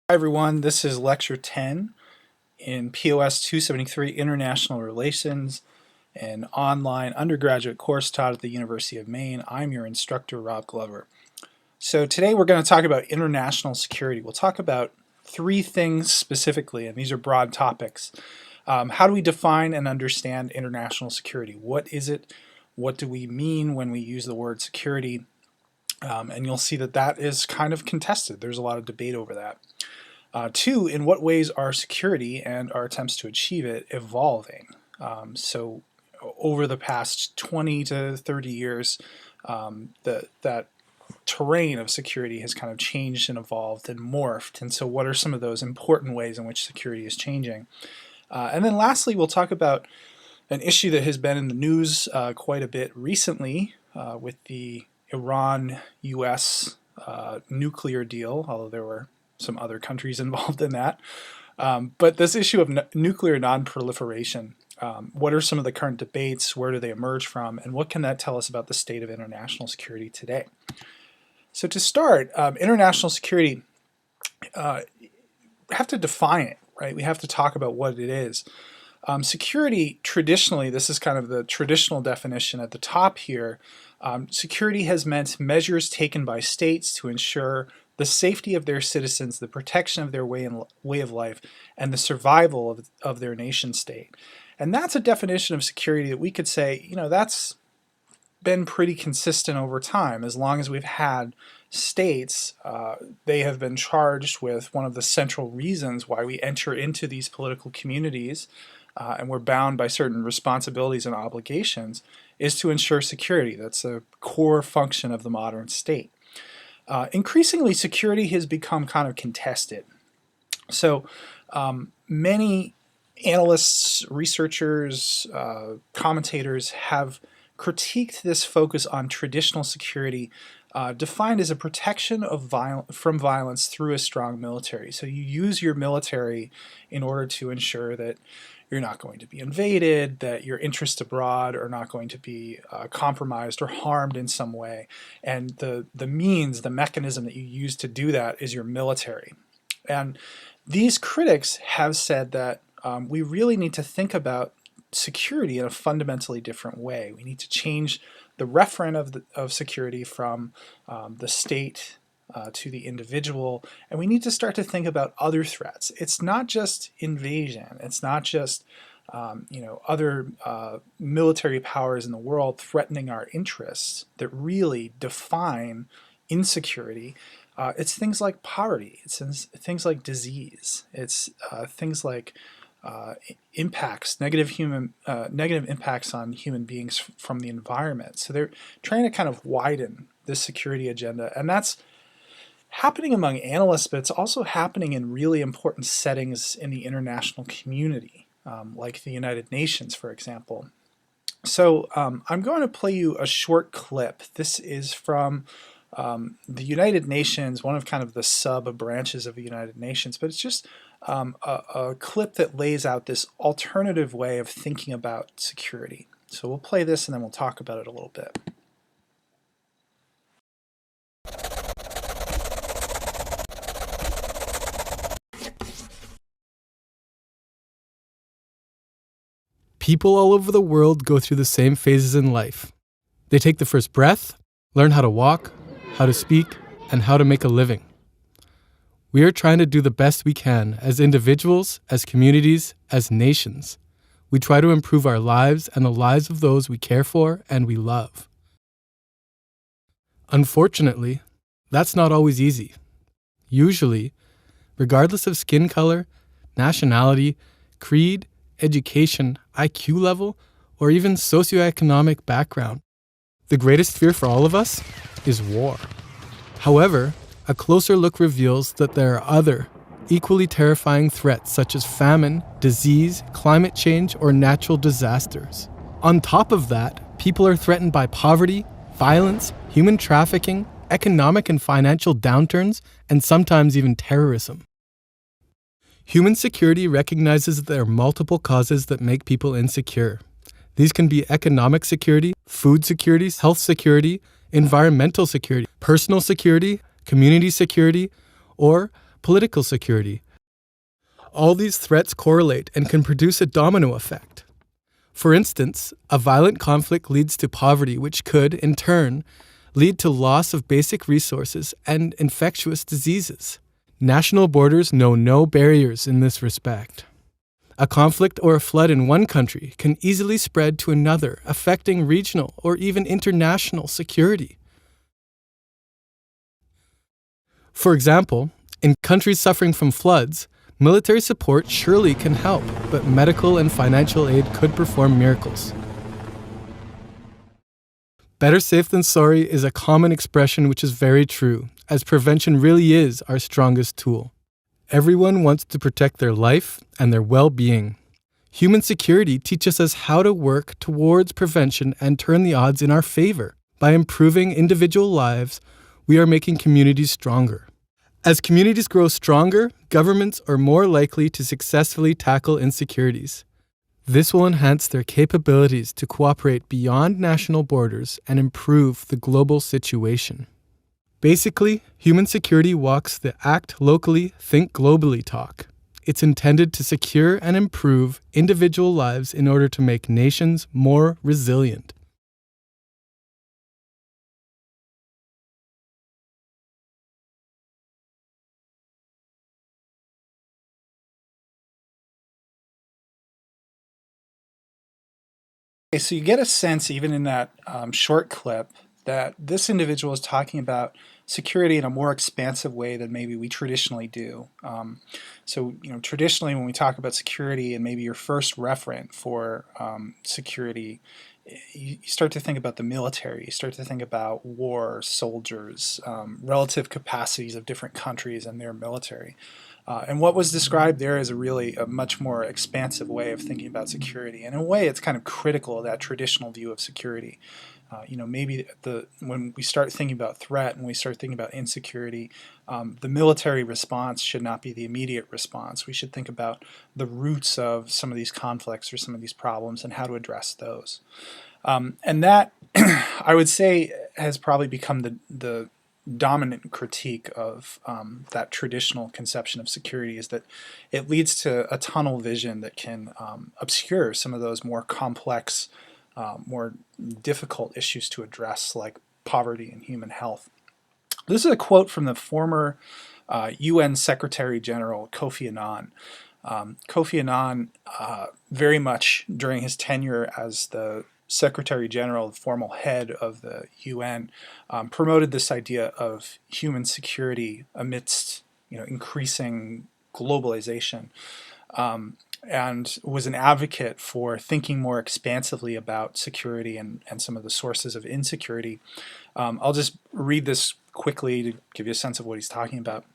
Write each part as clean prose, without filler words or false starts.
Hi everyone, this is lecture 10 in POS 273 International Relations, an online undergraduate course taught at the University of Maine. I'm your instructor, Rob Glover. So today we're going to talk about international security. We'll talk about three things specifically, and these are broad topics. How do we define and understand international security? What is it? What do we mean when we use the word security? And you'll see that that is kind of contested. There's a lot of debate over that. Two, in what ways are security and our attempts to achieve it evolving? So over the past 20 to 30 years, that terrain of security has kind of changed and evolved and morphed. And so what are some of those important ways in which security is changing? And then lastly, we'll talk about an issue that has been in the news quite a bit recently with the Iran-US nuclear deal, although there were some other countries involved in that. But this issue of nuclear non-proliferation, what are some of the current debates, where do they emerge from, and what can that tell us about the state of international security today? So to start, international security, we have to define it, right? We have to talk about what it is. Security, traditionally, this is kind of the traditional definition at the top here, security has meant measures taken by states to ensure the safety of their citizens, the protection of their way of life, and the survival of their nation state. And that's a definition of security that we could say, you know, that's been pretty consistent over time. As long as we've had states, they have been charged with one of the central reasons why we enter into these political communities, and we're bound by certain responsibilities and obligations, is to ensure security. That's a core function of the modern state. Increasingly, security has become kind of contested. So many analysts, researchers, commentators have critiqued this focus on traditional security, defined as a protection of from violence through a strong military. So you use your military in order to ensure that you're not going to be invaded, that your interests abroad are not going to be compromised or harmed in some way. And the mechanism that you use to do that is your military. And these critics have said that we really need to think about security in a fundamentally different way. We need to change the referent of security from the state to the individual, and we need to start to think about other threats. It's not just invasion. It's not just other military powers in the world threatening our interests that really define insecurity. It's things like poverty. It's things like disease. It's things like negative impacts on human beings from the environment. So they're trying to kind of widen this security agenda, and that's happening among analysts, but it's also happening in really important settings in the international community, like the United Nations, for example. So I'm going to play you a short clip. This is from the United Nations, one of kind of the sub-branches of the United Nations, but it's just a clip that lays out this alternative way of thinking about security. So we'll play this and then we'll talk about it a little bit. People all over the world go through the same phases in life. They take the first breath, learn how to walk, how to speak, and how to make a living. We are trying to do the best we can as individuals, as communities, as nations. We try to improve our lives and the lives of those we care for and we love. Unfortunately, that's not always easy. Usually, regardless of skin color, nationality, creed, education, IQ level, or even socioeconomic background, the greatest fear for all of us is war. However, a closer look reveals that there are other, equally terrifying threats such as famine, disease, climate change, or natural disasters. On top of that, people are threatened by poverty, violence, human trafficking, economic and financial downturns, and sometimes even terrorism. Human security recognizes that there are multiple causes that make people insecure. These can be economic security, food security, health security, environmental security, personal security, community security, or, political security. All these threats correlate and can produce a domino effect. For instance, a violent conflict leads to poverty, which could, in turn, lead to loss of basic resources and infectious diseases. National borders know no barriers in this respect. A conflict or a flood in one country can easily spread to another, affecting regional or even international security. For example, in countries suffering from floods, military support surely can help, but medical and financial aid could perform miracles. Better safe than sorry is a common expression which is very true, as prevention really is our strongest tool. Everyone wants to protect their life and their well-being. Human security teaches us how to work towards prevention and turn the odds in our favor. By improving individual lives, we are making communities stronger. As communities grow stronger, governments are more likely to successfully tackle insecurities. This will enhance their capabilities to cooperate beyond national borders and improve the global situation. Basically, human security walks the act locally, think globally talk. It's intended to secure and improve individual lives in order to make nations more resilient. Okay, so you get a sense, even in that short clip, that this individual is talking about security in a more expansive way than maybe we traditionally do. Traditionally when we talk about security and maybe your first referent for security, you start to think about the military, you start to think about war, soldiers, relative capacities of different countries and their military. And what was described there is a much more expansive way of thinking about security. And in a way, it's kind of critical of that traditional view of security. When we start thinking about threat and we start thinking about insecurity, the military response should not be the immediate response. We should think about the roots of some of these conflicts or some of these problems and how to address those. And that, I would say, has probably become the dominant critique of that traditional conception of security, is that it leads to a tunnel vision that can obscure some of those more complex, more difficult issues to address, like poverty and human health. This is a quote from the former UN Secretary General Kofi Annan. Kofi Annan, very much during his tenure as the Secretary General, the formal head of the UN, promoted this idea of human security amidst increasing globalization, and was an advocate for thinking more expansively about security and some of the sources of insecurity. I'll just read this quickly to give you a sense of what he's talking about.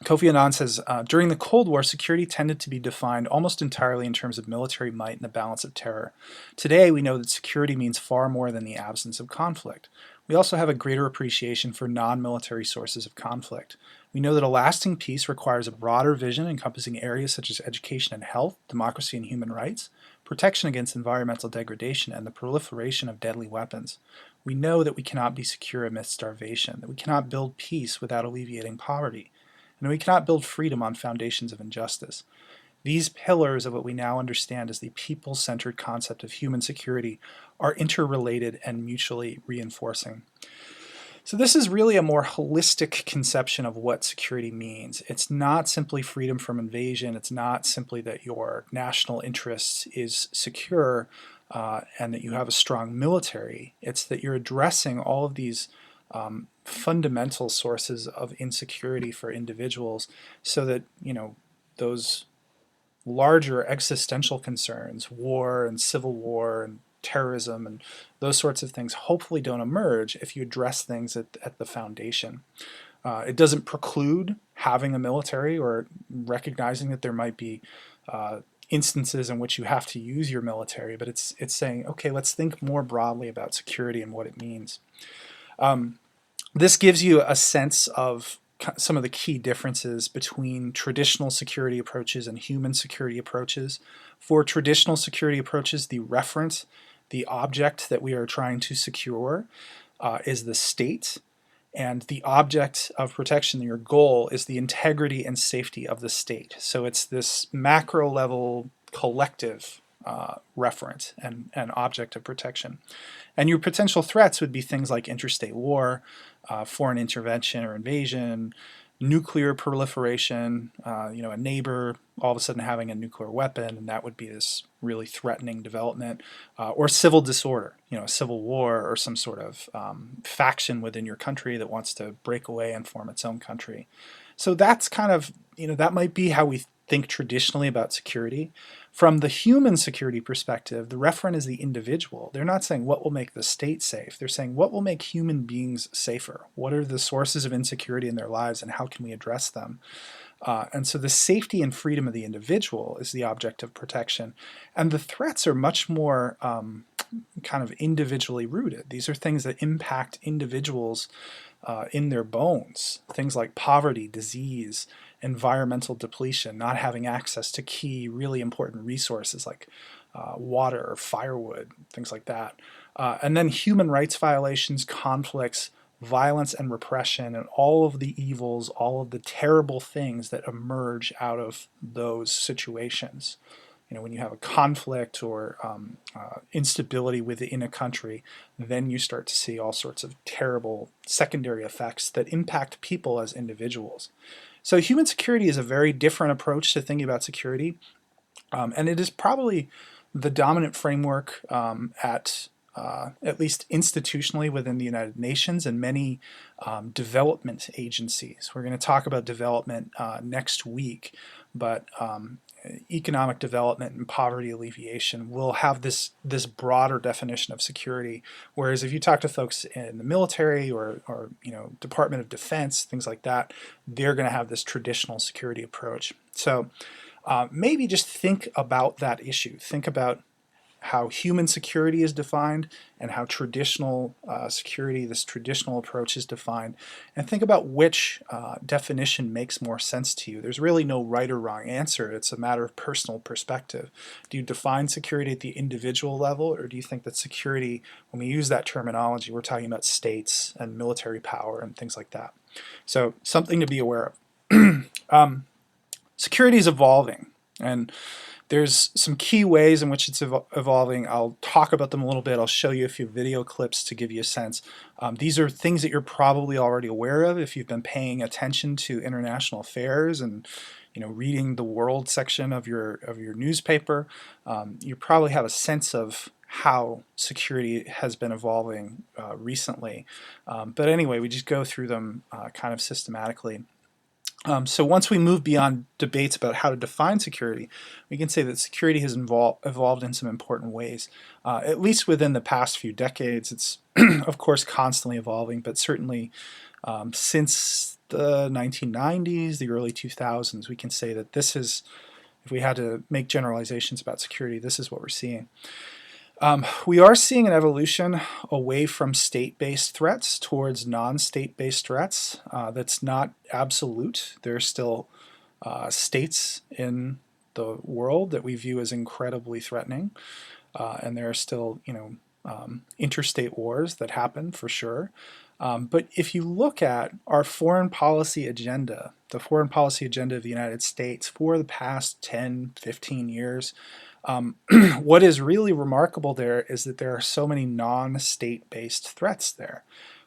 Kofi Annan says, during the Cold War, security tended to be defined almost entirely in terms of military might and the balance of terror. Today, we know that security means far more than the absence of conflict. We also have a greater appreciation for non-military sources of conflict. We know that a lasting peace requires a broader vision encompassing areas such as education and health, democracy and human rights, protection against environmental degradation, and the proliferation of deadly weapons. We know that we cannot be secure amidst starvation, that we cannot build peace without alleviating poverty, and we cannot build freedom on foundations of injustice. These pillars of what we now understand as the people-centered concept of human security are interrelated and mutually reinforcing. So this is really a more holistic conception of what security means. It's not simply freedom from invasion. It's not simply that your national interest is secure and that you have a strong military. It's that you're addressing all of these fundamental sources of insecurity for individuals, so that those larger existential concerns, war and civil war and terrorism and those sorts of things, hopefully don't emerge if you address things at the foundation. It doesn't preclude having a military or recognizing that there might be instances in which you have to use your military, but it's saying, okay, let's think more broadly about security and what it means. This gives you a sense of some of the key differences between traditional security approaches and human security approaches. For traditional security approaches, the referent, the object that we are trying to secure, is the state, And the object of protection, your goal, is the integrity and safety of the state. So it's this macro level collective referent and object of protection. And your potential threats would be things like interstate war, foreign intervention or invasion, nuclear proliferation, a neighbor all of a sudden having a nuclear weapon, and that would be this really threatening development, or civil disorder, a civil war or some sort of faction within your country that wants to break away and form its own country. So that's kind of, that might be how we think traditionally about security. From the human security perspective, the referent is the individual. They're not saying what will make the state safe. They're saying what will make human beings safer. What are the sources of insecurity in their lives and how can we address them? And so the safety and freedom of the individual is the object of protection. And the threats are much more kind of individually rooted. These are things that impact individuals in their bones. Things like poverty, disease, environmental depletion, not having access to key, really important resources like water or firewood, things like that. And then human rights violations, conflicts, violence and repression, and all of the evils, all of the terrible things that emerge out of those situations. When you have a conflict or instability within a country, then you start to see all sorts of terrible secondary effects that impact people as individuals. So human security is a very different approach to thinking about security, and it is probably the dominant framework at least institutionally within the United Nations and many development agencies. We're going to talk about development next week, but economic development and poverty alleviation will have this broader definition of security. Whereas if you talk to folks in the military or Department of Defense, things like that, they're going to have this traditional security approach. So maybe just think about that issue. Think about how human security is defined and how traditional security, this traditional approach, is defined, and think about which definition makes more sense to you. There's really no right or wrong answer. It's a matter of personal perspective. Do you define security at the individual level, or do you think that security, when we use that terminology, we're talking about states and military power and things like that? So something to be aware of. Security is evolving, and there's some key ways in which it's evolving. I'll talk about them a little bit. I'll show you a few video clips to give you a sense. These are things that you're probably already aware of if you've been paying attention to international affairs and reading the world section of your newspaper. You probably have a sense of how security has been evolving recently. But anyway, we just go through them kind of systematically. So once we move beyond debates about how to define security, we can say that security has evolved in some important ways. At least within the past few decades, it's of course constantly evolving, but certainly since the 1990s, the early 2000s, we can say that this is, if we had to make generalizations about security, this is what we're seeing. We are seeing an evolution away from state-based threats towards non-state-based threats. That's not absolute. There are still states in the world that we view as incredibly threatening, and there are still, interstate wars that happen for sure. But if you look at our foreign policy agenda, the foreign policy agenda of the United States for the past 10, 15 years, what is really remarkable there is that there are so many non-state-based threats there.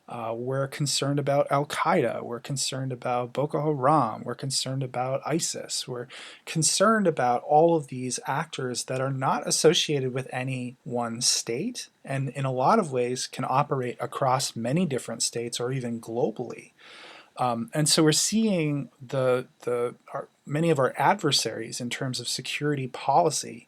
We're concerned about Al-Qaeda, we're concerned about Boko Haram, we're concerned about ISIS, we're concerned about all of these actors that are not associated with any one state and in a lot of ways can operate across many different states or even globally. And so we're seeing many of our adversaries in terms of security policy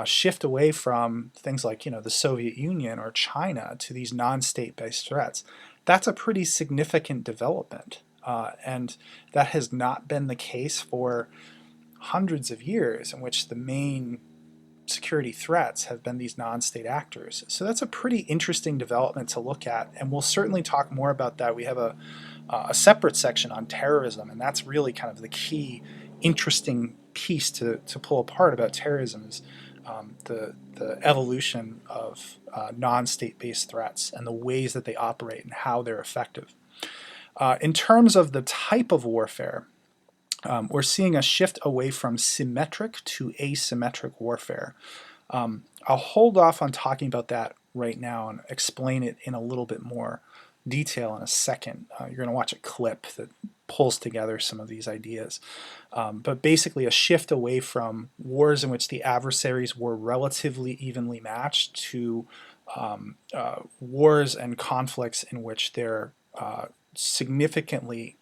shift away from things like the Soviet Union or China to these non-state-based threats. That's a pretty significant development, and that has not been the case for hundreds of years, in which the main security threats have been these non-state actors. So that's a pretty interesting development to look at, and we'll certainly talk more about that. We have a separate section on terrorism, and that's really kind of the key interesting piece to pull apart about terrorism is the evolution of non-state-based threats and the ways that they operate and how they're effective. In terms of the type of warfare, we're seeing a shift away from symmetric to asymmetric warfare. I'll hold off on talking about that right now and explain it in a little bit more detail in a second. You're going to watch a clip that pulls together some of these ideas. But basically a shift away from wars in which the adversaries were relatively evenly matched to wars and conflicts in which they're significantly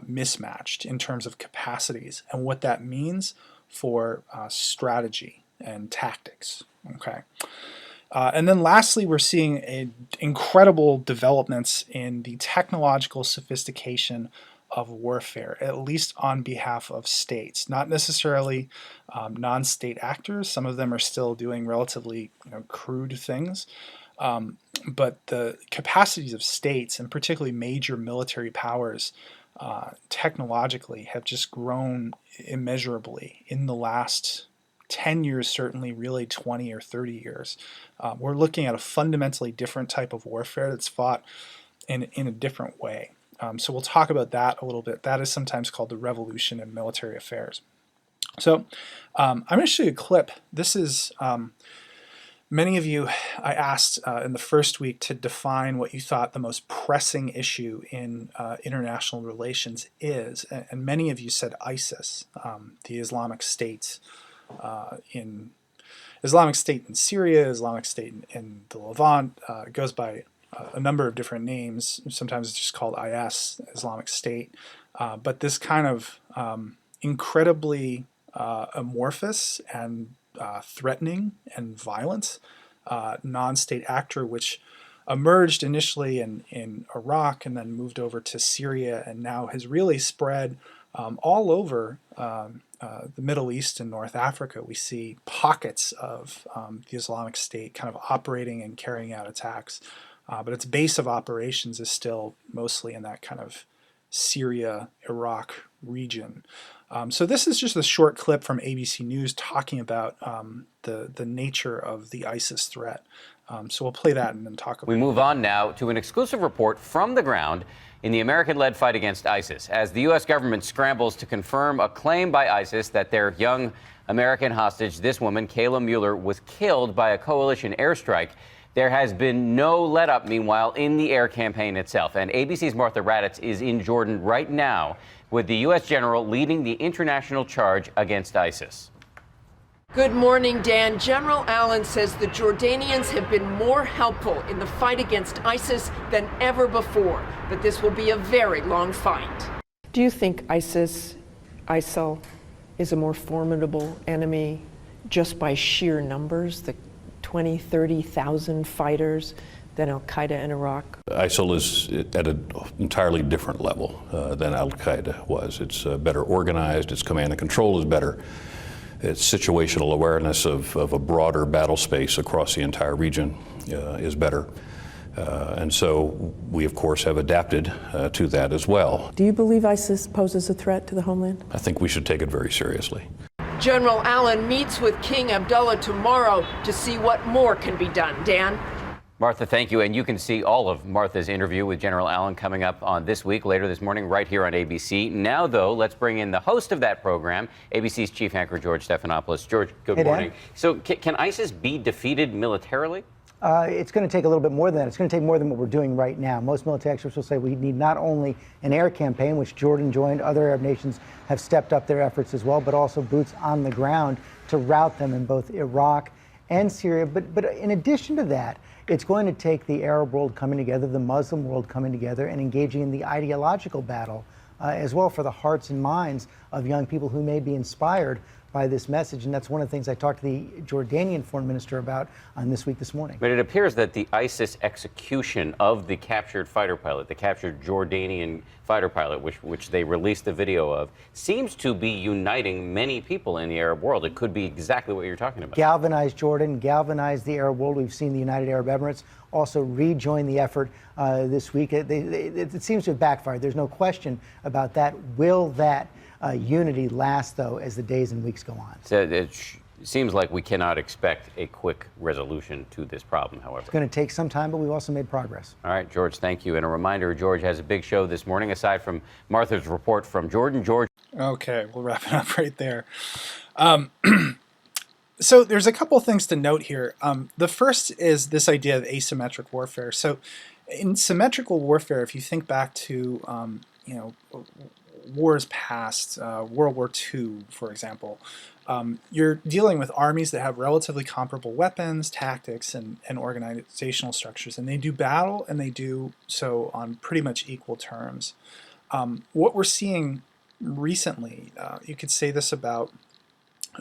mismatched in terms of capacities and what that means for strategy and tactics. Okay. And then lastly, we're seeing incredible developments in the technological sophistication of warfare, at least on behalf of states, not necessarily non-state actors. Some of them are still doing relatively crude things. But the capacities of states, and particularly major military powers, technologically have just grown immeasurably in the last 10 years, certainly, really 20 or 30 years. We're looking at a fundamentally different type of warfare that's fought in a different way. So we'll talk about that a little bit. That is sometimes called the revolution in military affairs. So I'm going to show you a clip. This is many of you, I asked in the first week to define what you thought the most pressing issue in international relations is, and many of you said ISIS, the Islamic State in Syria, Islamic State in the Levant. It goes by a number of different names. Sometimes it's just called IS, Islamic State. But this kind of incredibly amorphous and threatening and violent non-state actor, which emerged initially in Iraq and then moved over to Syria and now has really spread all over the Middle East and North Africa. We see pockets of the Islamic State kind of operating and carrying out attacks, but its base of operations is still mostly in that kind of Syria, Iraq region. So this is just a short clip from ABC News talking about the nature of the ISIS threat. So we'll play that and then talk about it. We move on now to an exclusive report from the ground in the American-led fight against ISIS, as the U.S. government scrambles to confirm a claim by ISIS that their young American hostage, this woman, Kayla Mueller, was killed by a coalition airstrike. There has been no let-up, meanwhile, in the air campaign itself. And ABC's Martha Raddatz is in Jordan right now with the U.S. general leading the international charge against ISIS. Good morning, Dan. General Allen says the Jordanians have been more helpful in the fight against ISIS than ever before, but this will be a very long fight. Do you think ISIL, is a more formidable enemy just by sheer numbers, the 20, 30,000 fighters than Al-Qaeda in Iraq? ISIL is at an entirely different level than Al-Qaeda was. It's better organized, its command and control is better. Its situational awareness of a broader battle space across the entire region is better. And so we, of course, have adapted to that as well. Do you believe ISIS poses a threat to the homeland? I think we should take it very seriously. General Allen meets with King Abdullah tomorrow to see what more can be done. Dan? Martha, thank you. And you can see all of Martha's interview with General Allen coming up on This Week later this morning right here on ABC. Now, though, let's bring in the host of that program, ABC's chief anchor, George Stephanopoulos. George, good morning. So can ISIS be defeated militarily? It's going to take a little bit more than that. It's going to take more than what we're doing right now. Most military experts will say we need not only an air campaign, which Jordan joined, other Arab nations have stepped up their efforts as well, but also boots on the ground to rout them in both Iraq and Syria. But in addition to that, it's going to take the Arab world coming together, the Muslim world coming together, and engaging in the ideological battle as well for the hearts and minds of young people who may be inspired by this message. And that's one of the things I talked to the Jordanian foreign minister about on This Week this morning. But it appears that the ISIS execution of the captured fighter pilot, the captured Jordanian fighter pilot, which they released the video of, seems to be uniting many people in the Arab world. It could be exactly what you're talking about. Galvanized Jordan, galvanized the Arab world. We've seen the United Arab Emirates also rejoin the effort this week. It seems to have backfired. There's no question about that. Will that unity last, though, as the days and weeks go on? So seems like we cannot expect a quick resolution to this problem, however. It's going to take some time, but we've also made progress. All right, George, thank you. And a reminder, George has a big show this morning, aside from Martha's report from Jordan. George. Okay, we'll wrap it up right there. So there's a couple things to note here. The first is this idea of asymmetric warfare. So in symmetrical warfare, if you think back to wars past, World War II, for example, you're dealing with armies that have relatively comparable weapons, tactics, and organizational structures, and they do battle, and they do so on pretty much equal terms. What we're seeing recently, you could say this about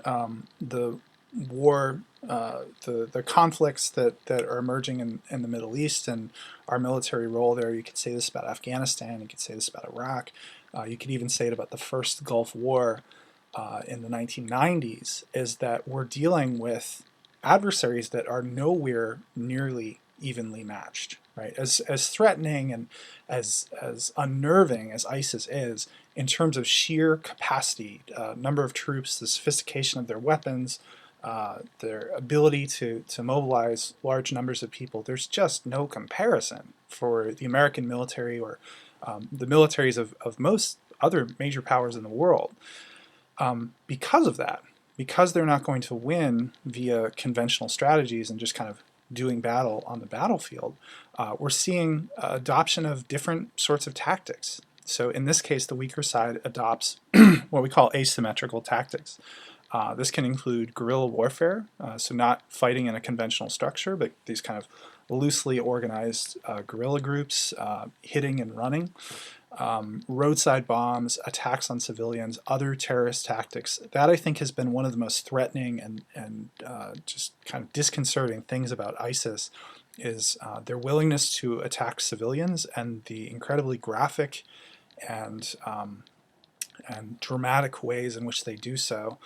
the war, the conflicts that are emerging in the Middle East and our military role there. You could say this about Afghanistan. You could say this about Iraq. You could even say it about the first Gulf War in the 1990s, is that we're dealing with adversaries that are nowhere nearly evenly matched, right? As threatening and as unnerving as ISIS is in terms of sheer capacity, number of troops, the sophistication of their weapons, their ability to mobilize large numbers of people, there's just no comparison for the American military or the militaries of most other major powers in the world. Because of that, because they're not going to win via conventional strategies and just kind of doing battle on the battlefield, we're seeing adoption of different sorts of tactics. So in this case, the weaker side adopts what we call asymmetrical tactics. This can include guerrilla warfare, so not fighting in a conventional structure, but these kind of loosely organized guerrilla groups, hitting and running, roadside bombs, attacks on civilians, other terrorist tactics. That, I think, has been one of the most threatening and just kind of disconcerting things about ISIS, is their willingness to attack civilians and the incredibly graphic and dramatic ways in which they do so.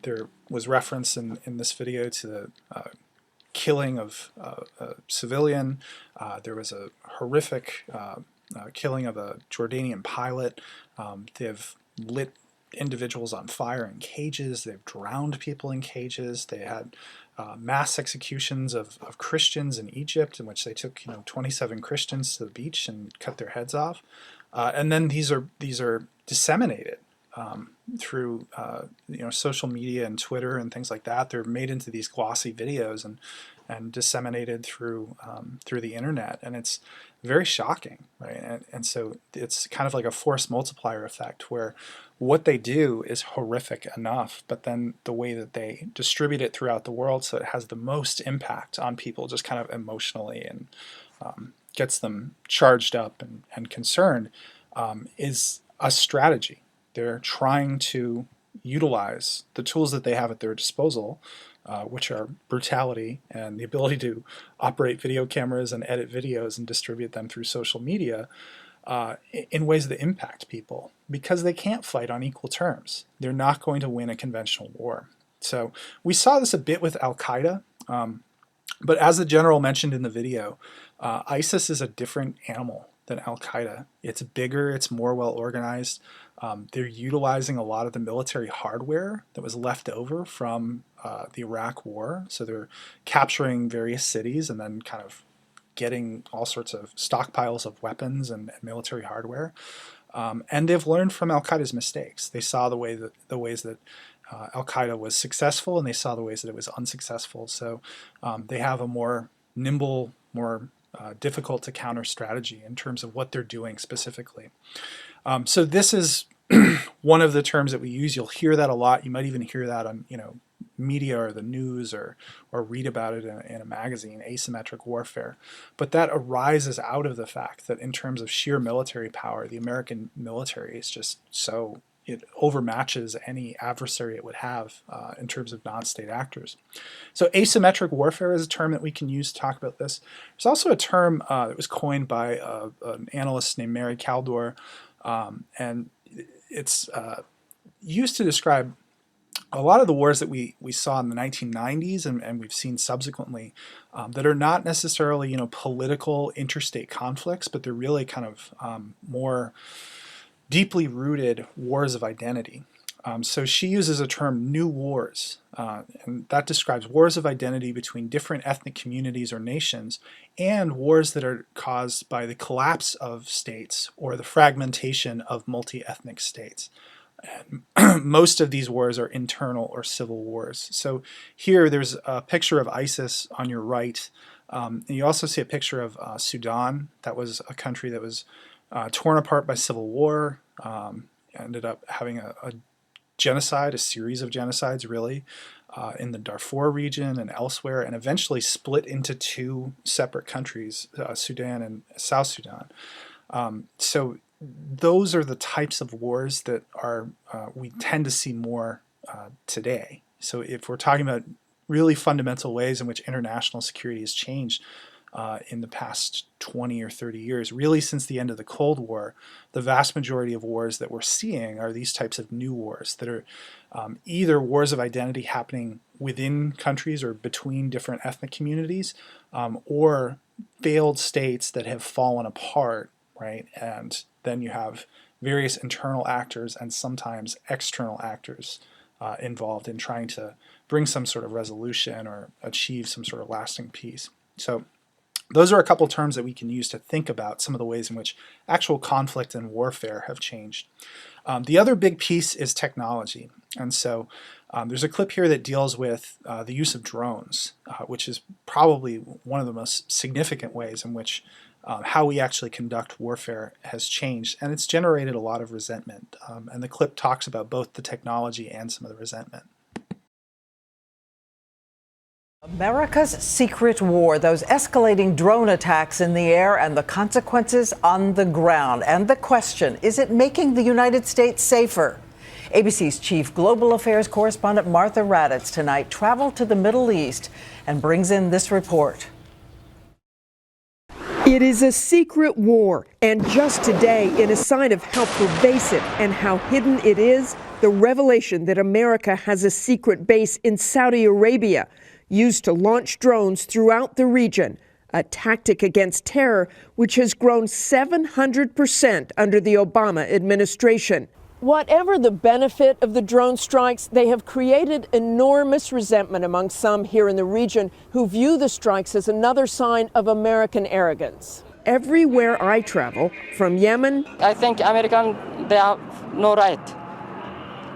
There was reference in this video to the killing of a civilian. There was a horrific killing of a Jordanian pilot. They've lit individuals on fire in cages. They've drowned people in cages. They had mass executions of Christians in Egypt, in which they took 27 Christians to the beach and cut their heads off. And then these are disseminated through social media and Twitter and things like that. They're made into these glossy videos and disseminated through the internet, and it's very shocking, right? And so it's kind of like a force multiplier effect, where what they do is horrific enough, but then the way that they distribute it throughout the world so it has the most impact on people just kind of emotionally and gets them charged up and concerned, is a strategy. They're trying to utilize the tools that they have at their disposal, which are brutality and the ability to operate video cameras and edit videos and distribute them through social media in ways that impact people, because they can't fight on equal terms. They're not going to win a conventional war. So we saw this a bit with Al-Qaeda, but as the general mentioned in the video, ISIS is a different animal than Al-Qaeda. It's bigger, it's more well organized. They're utilizing a lot of the military hardware that was left over from the Iraq War. So they're capturing various cities and then kind of getting all sorts of stockpiles of weapons and military hardware. And they've learned from Al-Qaeda's mistakes. They saw the ways that Al-Qaeda was successful, and they saw the ways that it was unsuccessful. So they have a more nimble, more difficult to counter strategy in terms of what they're doing specifically. So this is one of the terms that we use. You'll hear that a lot. You might even hear that on media or the news, or read about it in a magazine, asymmetric warfare. But that arises out of the fact that in terms of sheer military power, the American military is just so, it overmatches any adversary it would have in terms of non-state actors. So asymmetric warfare is a term that we can use to talk about this. There's also a term that was coined by an analyst named Mary Kaldor, and it's used to describe a lot of the wars that we saw in the 1990s and we've seen subsequently that are not necessarily political interstate conflicts, but they're really kind of more deeply rooted wars of identity. So she uses a term new wars, and that describes wars of identity between different ethnic communities or nations, and wars that are caused by the collapse of states or the fragmentation of multi-ethnic states. And most of these wars are internal or civil wars. So here there's a picture of ISIS on your right. And you also see a picture of Sudan. That was a country that was torn apart by civil war, ended up having a genocide, a series of genocides really, in the Darfur region and elsewhere, and eventually split into two separate countries, Sudan and South Sudan. So those are the types of wars that are we tend to see more today. So if we're talking about really fundamental ways in which international security has changed in the past 20 or 30 years, really since the end of the Cold War, the vast majority of wars that we're seeing are these types of new wars that are either wars of identity happening within countries or between different ethnic communities, or failed states that have fallen apart, right? And then you have various internal actors and sometimes external actors involved in trying to bring some sort of resolution or achieve some sort of lasting peace. So those are a couple terms that we can use to think about some of the ways in which actual conflict and warfare have changed. The other big piece is technology. And so there's a clip here that deals with the use of drones, which is probably one of the most significant ways in which how we actually conduct warfare has changed. And it's generated a lot of resentment. And the clip talks about both the technology and some of the resentment. America's secret war, those escalating drone attacks in the air and the consequences on the ground. And the question, is it making the United States safer? ABC's chief global affairs correspondent Martha Raddatz tonight traveled to the Middle East and brings in this report. It is a secret war, and just today, in a sign of how pervasive and how hidden it is, the revelation that America has a secret base in Saudi Arabia, used to launch drones throughout the region, a tactic against terror which has grown 700% under the Obama administration. Whatever the benefit of the drone strikes, they have created enormous resentment among some here in the region who view the strikes as another sign of American arrogance. Everywhere I travel, from Yemen, I think Americans, they have no right.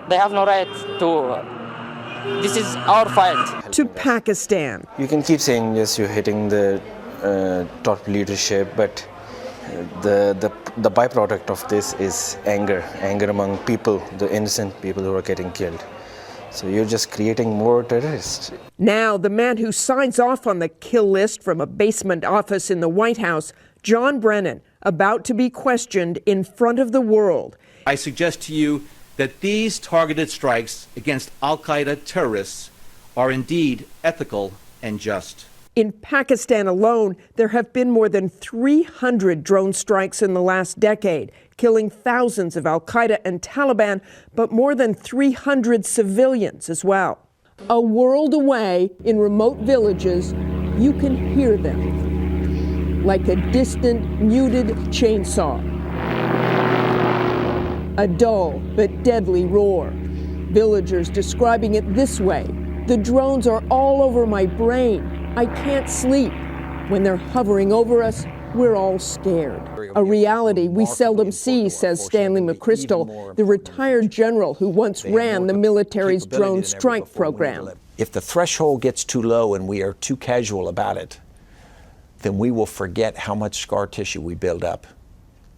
They have no right to. This is our fight. To Pakistan. You can keep saying, yes, you're hitting the top leadership, but the byproduct of this is anger among people, the innocent people who are getting killed. So you're just creating more terrorists. Now, the man who signs off on the kill list from a basement office in the White House, John Brennan, about to be questioned in front of the world. I suggest to you that these targeted strikes against al-Qaeda terrorists are indeed ethical and just. In Pakistan alone, there have been more than 300 drone strikes in the last decade, killing thousands of al-Qaeda and Taliban, but more than 300 civilians as well. A world away, in remote villages, you can hear them, like a distant, muted chainsaw. A dull but deadly roar. Villagers describing it this way: the drones are all over my brain. I can't sleep. When they're hovering over us, we're all scared. A reality we seldom see, says Stanley McChrystal, the retired general who once ran the military's drone strike program. If the threshold gets too low and we are too casual about it, then we will forget how much scar tissue we build up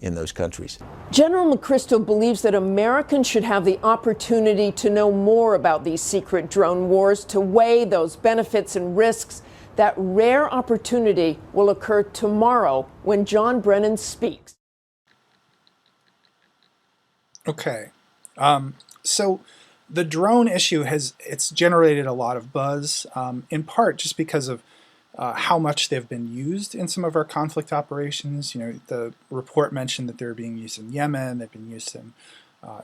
in those countries. General McChrystal believes that Americans should have the opportunity to know more about these secret drone wars, to weigh those benefits and risks. That rare opportunity will occur tomorrow when John Brennan speaks. Okay, so the drone issue it's generated a lot of buzz, in part just because of how much they've been used in some of our conflict operations. You know, the report mentioned that they're being used in Yemen, they've been used in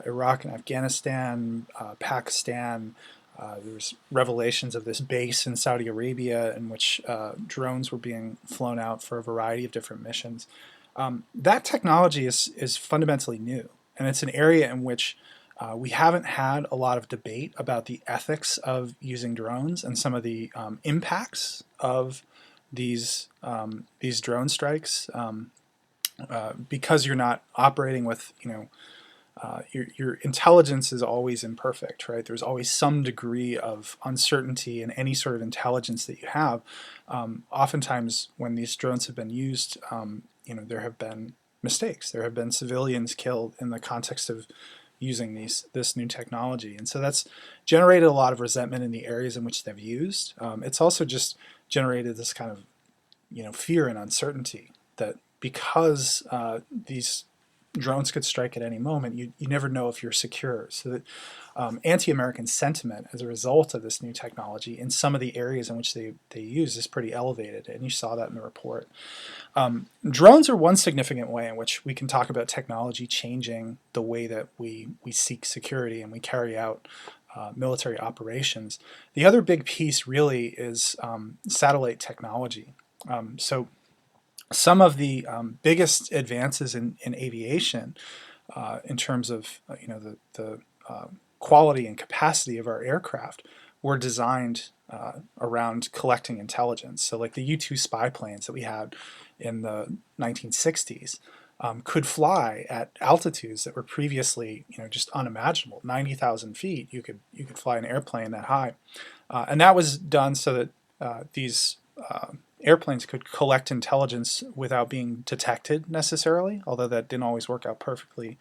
Iraq and Afghanistan, Pakistan. There's revelations of this base in Saudi Arabia in which drones were being flown out for a variety of different missions. That technology is fundamentally new, and it's an area in which We haven't had a lot of debate about the ethics of using drones and some of the impacts of these drone strikes, because you're not operating with, your intelligence is always imperfect, right? There's always some degree of uncertainty in any sort of intelligence that you have. Oftentimes, when these drones have been used, there have been mistakes. There have been civilians killed in the context of using this new technology, and so that's generated a lot of resentment in the areas in which they've used. It's also just generated this kind of fear and uncertainty that because these drones could strike at any moment, you never know if you're secure. So that anti-American sentiment as a result of this new technology in some of the areas in which they use is pretty elevated, and you saw that in the report. Drones are one significant way in which we can talk about technology changing the way that we seek security and we carry out military operations. The other big piece really is satellite technology. So some of the biggest advances in aviation, in terms of the quality and capacity of our aircraft, were designed around collecting intelligence. So, like the U-2 spy planes that we had in the 1960s could fly at altitudes that were previously, just unimaginable. 90,000 feet, you could fly an airplane that high, and that was done so that these airplanes could collect intelligence without being detected necessarily, although that didn't always work out perfectly.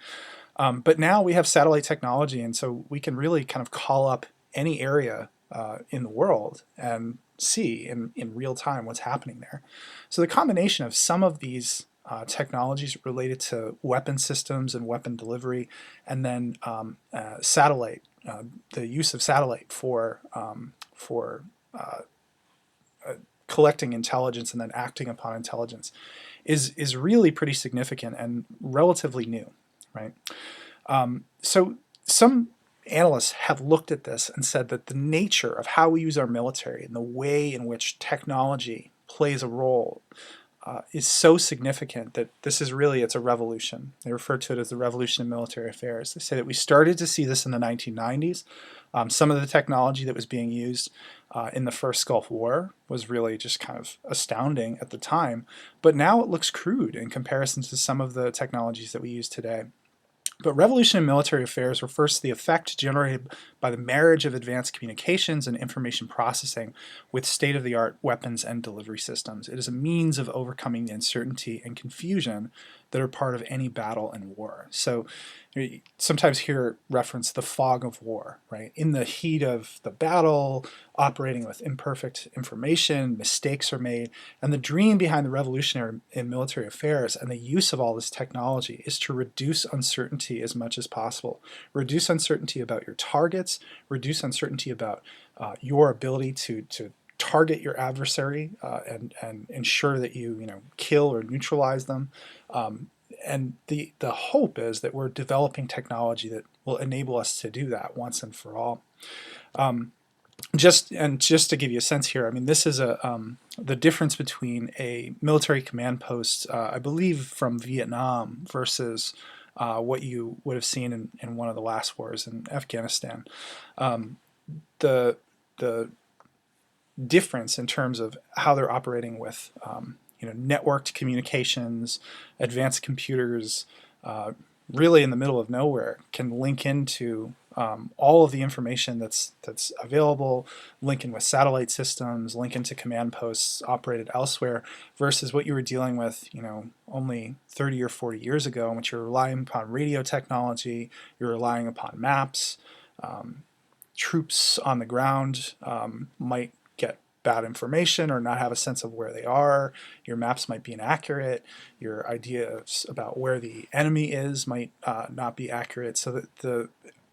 But now we have satellite technology, and so we can really kind of call up any area in the world and see in real time what's happening there. So the combination of some of these technologies related to weapon systems and weapon delivery, and then satellite, the use of satellite for collecting intelligence and then acting upon intelligence is really pretty significant and relatively new, right? So some analysts have looked at this and said that the nature of how we use our military and the way in which technology plays a role is so significant that it's a revolution. They refer to it as the revolution in military affairs. They say that we started to see this in the 1990s. Some of the technology that was being used in the first Gulf War was really just kind of astounding at the time, but now it looks crude in comparison to some of the technologies that we use today. But revolution in military affairs refers to the effect generated by the marriage of advanced communications and information processing with state-of-the-art weapons and delivery systems. It is a means of overcoming the uncertainty and confusion that are part of any battle and war. So you sometimes hear reference the fog of war, right? In the heat of the battle, operating with imperfect information, mistakes are made, and the dream behind the revolutionary in military affairs and the use of all this technology is to reduce uncertainty as much as possible. Reduce uncertainty about your targets, reduce uncertainty about your ability to target your adversary and ensure that you kill or neutralize them. And the hope is that we're developing technology that will enable us to do that once and for all. Just to give you a sense here, I mean, this is the difference between a military command post, I believe from Vietnam, versus what you would have seen in one of the last wars in Afghanistan. The difference in terms of how they're operating with networked communications, advanced computers, really in the middle of nowhere, can link into all of the information that's available, link in with satellite systems, link into command posts operated elsewhere, versus what you were dealing with, only 30 or 40 years ago, in which you're relying upon radio technology, you're relying upon maps. Troops on the ground might get bad information or not have a sense of where they are. Your maps might be inaccurate. Your ideas about where the enemy is might not be accurate. So that the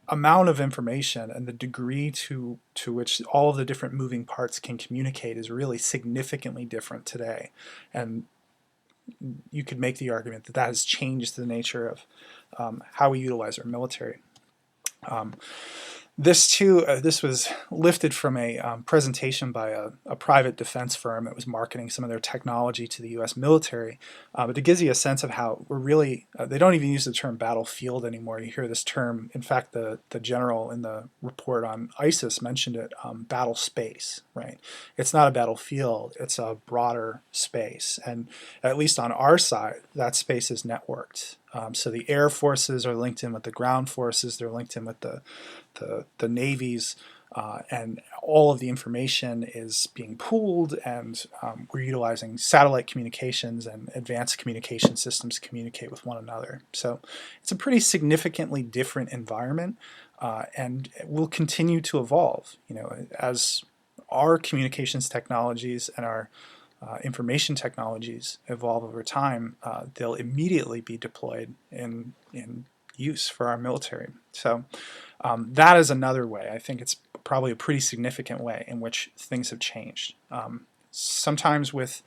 amount of information and the degree to which all of the different moving parts can communicate is really significantly different today. And you could make the argument that that has changed the nature of how we utilize our military. This too, this was lifted from a presentation by a private defense firm that was marketing some of their technology to the U.S. military. But it gives you a sense of how we're really, they don't even use the term battlefield anymore. You hear this term, in fact, the general in the report on ISIS mentioned it, battle space, right? It's not a battlefield, it's a broader space. And at least on our side, that space is networked. So the air forces are linked in with the ground forces, they're linked in with the navies, and all of the information is being pooled, and we're utilizing satellite communications and advanced communication systems to communicate with one another. So it's a pretty significantly different environment, and it will continue to evolve. You know, as our communications technologies and our information technologies evolve over time, they'll immediately be deployed in use for our military. So that is another way. I think it's probably a pretty significant way in which things have changed. Sometimes with,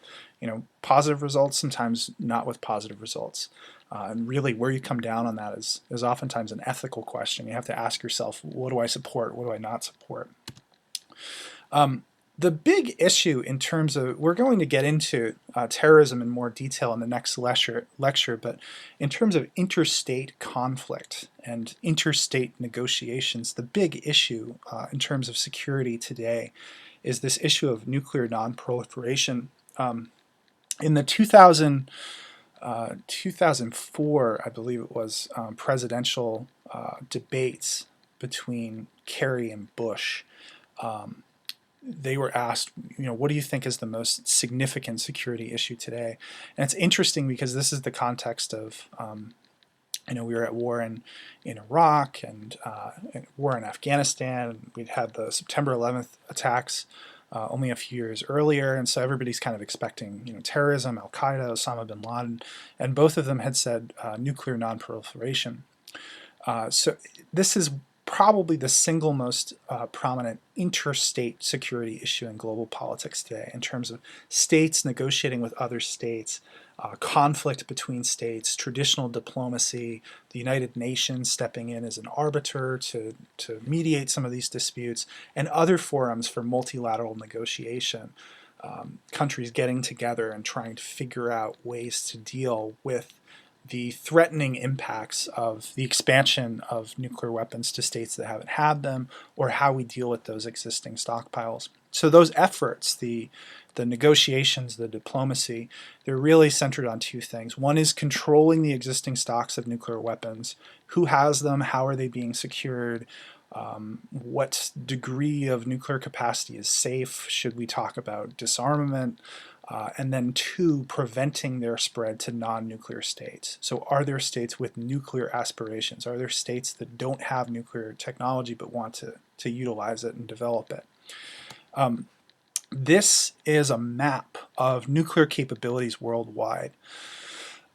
positive results, sometimes not with positive results. And really where you come down on that is oftentimes an ethical question. You have to ask yourself, what do I support? What do I not support? The big issue in terms of, we're going to get into terrorism in more detail in the next lecture, but in terms of interstate conflict and interstate negotiations, the big issue in terms of security today is this issue of nuclear non-proliferation. In the 2004, I believe it was, presidential debates between Kerry and Bush, they were asked, what do you think is the most significant security issue today? And it's interesting because this is the context of, we were at war in Iraq and war in Afghanistan. We'd had the September 11th attacks only a few years earlier, and so everybody's kind of expecting, terrorism, Al-Qaeda, Osama bin Laden, and both of them had said nuclear non-proliferation. So this is probably the single most prominent interstate security issue in global politics today, in terms of states negotiating with other states, conflict between states, traditional diplomacy, the United Nations stepping in as an arbiter to mediate some of these disputes, and other forums for multilateral negotiation. Countries getting together and trying to figure out ways to deal with the threatening impacts of the expansion of nuclear weapons to states that haven't had them, or how we deal with those existing stockpiles. So those efforts, the negotiations, the diplomacy, they're really centered on two things. One is controlling the existing stocks of nuclear weapons. Who has them? How are they being secured? What degree of nuclear capacity is safe? Should we talk about disarmament? And then two, preventing their spread to non-nuclear states. So are there states with nuclear aspirations? Are there states that don't have nuclear technology but want to utilize it and develop it? This is a map of nuclear capabilities worldwide.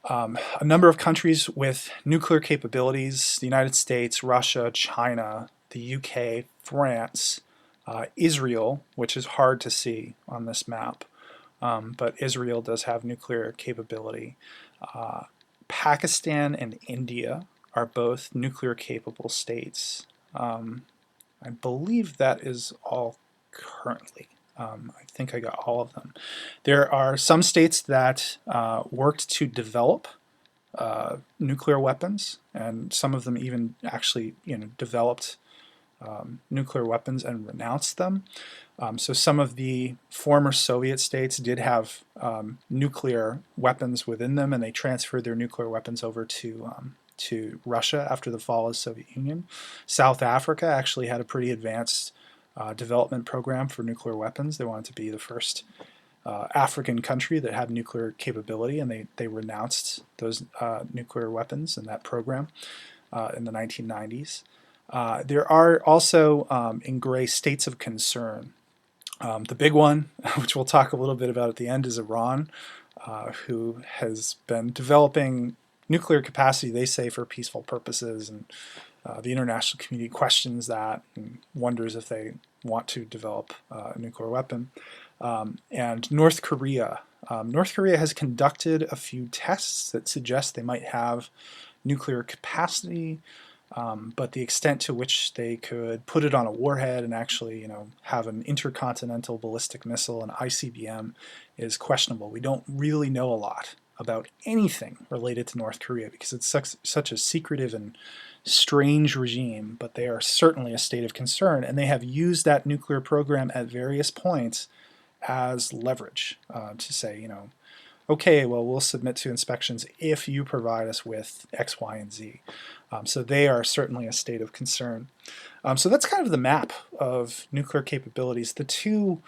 A number of countries with nuclear capabilities: the United States, Russia, China, the UK, France, Israel, which is hard to see on this map. But Israel does have nuclear capability. Pakistan and India are both nuclear capable states. I believe that is all currently. I think I got all of them. There are some states that worked to develop nuclear weapons, and some of them even actually developed nuclear weapons and renounced them. So some of the former Soviet states did have nuclear weapons within them, and they transferred their nuclear weapons over to Russia after the fall of the Soviet Union. South Africa actually had a pretty advanced development program for nuclear weapons. They wanted to be the first African country that had nuclear capability, and they renounced those nuclear weapons in that program in the 1990s. There are also in gray states of concern. The big one, which we'll talk a little bit about at the end, is Iran, who has been developing nuclear capacity, they say, for peaceful purposes, and the international community questions that and wonders if they want to develop a nuclear weapon. And North Korea. North Korea has conducted a few tests that suggest they might have nuclear capacity. But the extent to which they could put it on a warhead and actually, have an intercontinental ballistic missile, an ICBM, is questionable. We don't really know a lot about anything related to North Korea because it's such a secretive and strange regime, but they are certainly a state of concern, and they have used that nuclear program at various points as leverage to say, okay, well, we'll submit to inspections if you provide us with X, Y, and Z. So they are certainly a state of concern. So that's kind of the map of nuclear capabilities. The two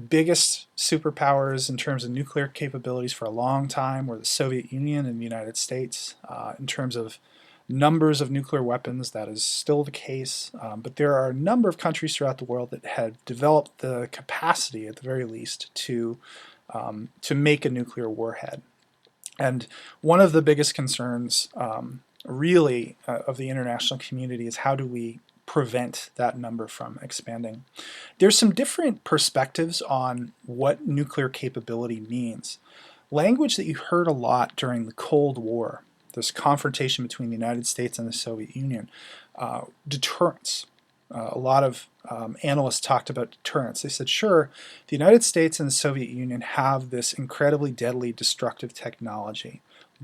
biggest superpowers in terms of nuclear capabilities for a long time were the Soviet Union and the United States. In terms of numbers of nuclear weapons, that is still the case, but there are a number of countries throughout the world that have developed the capacity, at the very least, to make a nuclear warhead. And one of the biggest concerns, really, of the international community is how do we prevent that number from expanding. There's some different perspectives on what nuclear capability means. Language that you heard a lot during the Cold War, this confrontation between the United States and the Soviet Union, deterrence. A lot of analysts talked about deterrence. They said, sure, the United States and the Soviet Union have this incredibly deadly destructive technology,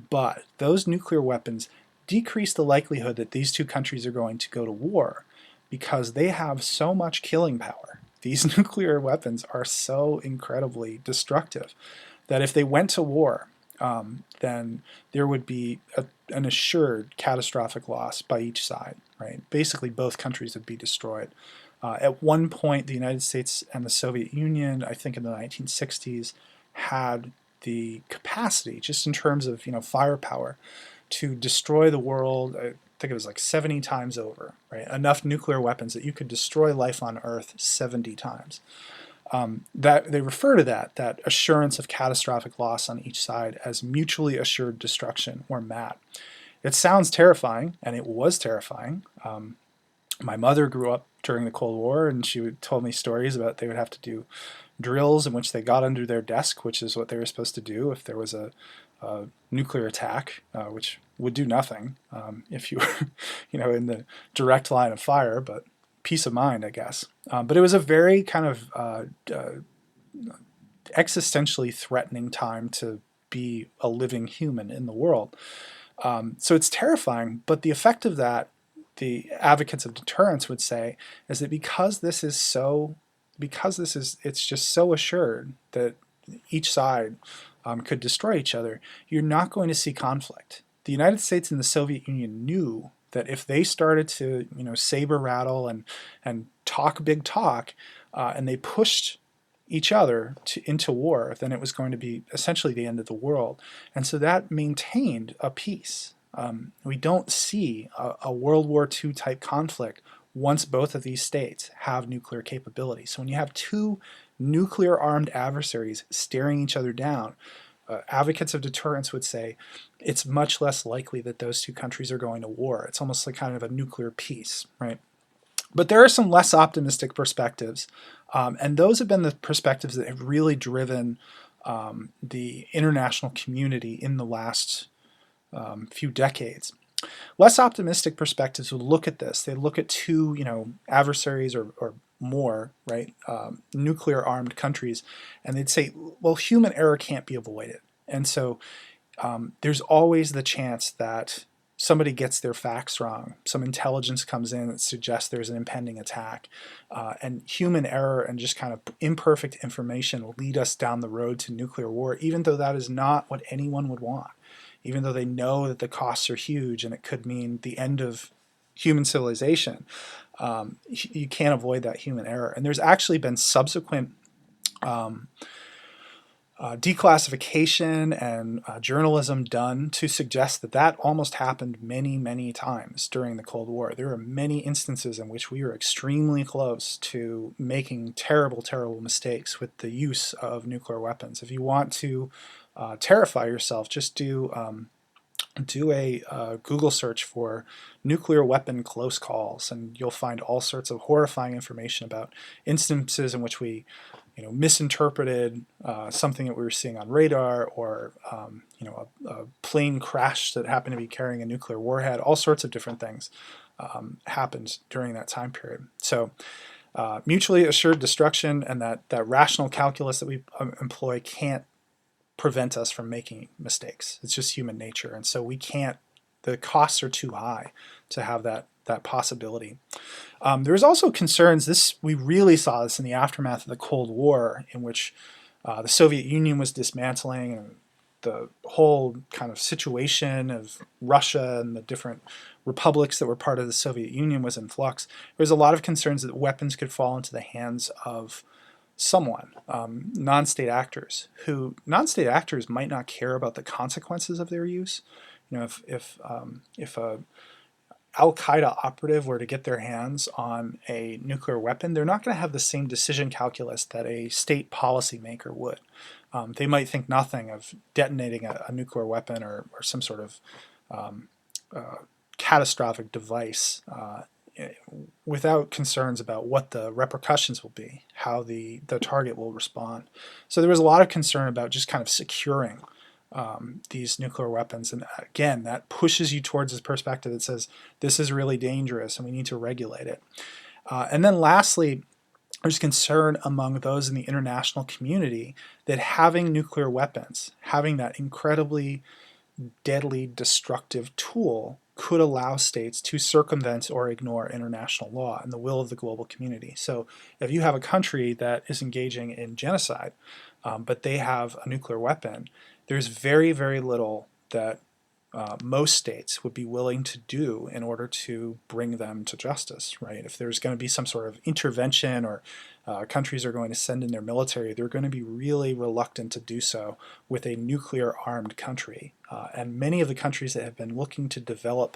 but those nuclear weapons decrease the likelihood that these two countries are going to go to war because they have so much killing power. These nuclear weapons are so incredibly destructive that if they went to war, then there would be an assured catastrophic loss by each side, right? Basically, both countries would be destroyed. At one point, the United States and the Soviet Union, I think in the 1960s, had the capacity, just in terms of firepower, to destroy the world. I think it was like 70 times over, right? Enough nuclear weapons that you could destroy life on Earth 70 times. That they refer to that assurance of catastrophic loss on each side as mutually assured destruction, or MAT. It sounds terrifying, and it was terrifying. My mother grew up during the Cold War, and she told me stories about they would have to do drills in which they got under their desk, which is what they were supposed to do if there was a nuclear attack, which would do nothing if you were, in the direct line of fire, but peace of mind, I guess. But it was a very kind of existentially threatening time to be a living human in the world. So it's terrifying, but the effect of that, the advocates of deterrence would say, is that it's just so assured that each side could destroy each other, you're not going to see conflict. The United States and the Soviet Union knew that if they started to, saber rattle and talk big talk, and they pushed each other into war, then it was going to be essentially the end of the world. And so that maintained a peace. We don't see a World War II type conflict once both of these states have nuclear capability. So when you have two nuclear armed adversaries staring each other down, advocates of deterrence would say it's much less likely that those two countries are going to war. It's almost like kind of a nuclear peace, right? But there are some less optimistic perspectives, and those have been the perspectives that have really driven the international community in the last few decades. Less optimistic perspectives would look at this. They look at two, adversaries or more, right, nuclear armed countries, and they'd say, well, human error can't be avoided. And so there's always the chance that somebody gets their facts wrong. Some intelligence comes in that suggests there's an impending attack, and human error and just kind of imperfect information will lead us down the road to nuclear war, even though that is not what anyone would want. Even though they know that the costs are huge and it could mean the end of human civilization, you can't avoid that human error. And there's actually been subsequent declassification and journalism done to suggest that almost happened many, many times during the Cold War. There are many instances in which we were extremely close to making terrible, terrible mistakes with the use of nuclear weapons. If you want to terrify yourself, just do a Google search for nuclear weapon close calls, and you'll find all sorts of horrifying information about instances in which we misinterpreted something that we were seeing on radar, or a plane crash that happened to be carrying a nuclear warhead. All sorts of different things happened during that time period. So mutually assured destruction and that rational calculus that we employ can't prevent us from making mistakes. It's just human nature, and so we can't. The costs are too high to have that possibility. There was also concerns. We really saw this in the aftermath of the Cold War, in which the Soviet Union was dismantling, and the whole kind of situation of Russia and the different republics that were part of the Soviet Union was in flux. There was a lot of concerns that weapons could fall into the hands of someone, non-state actors, who non-state actors might not care about the consequences of their use. If a Al-Qaeda operative were to get their hands on a nuclear weapon, they're not going to have the same decision calculus that a state policymaker would. They might think nothing of detonating a nuclear weapon or some sort of catastrophic device without concerns about what the repercussions will be, how the target will respond. So there was a lot of concern about just kind of securing these nuclear weapons. And again, that pushes you towards this perspective that says this is really dangerous and we need to regulate it. And then lastly, there's concern among those in the international community that having nuclear weapons, having that incredibly deadly, destructive tool, could allow states to circumvent or ignore international law and the will of the global community. So if you have a country that is engaging in genocide, but they have a nuclear weapon, there's very, very little that most states would be willing to do in order to bring them to justice, right? If there's going to be some sort of intervention, or countries are going to send in their military, they're going to be really reluctant to do so with a nuclear-armed country. And many of the countries that have been looking to develop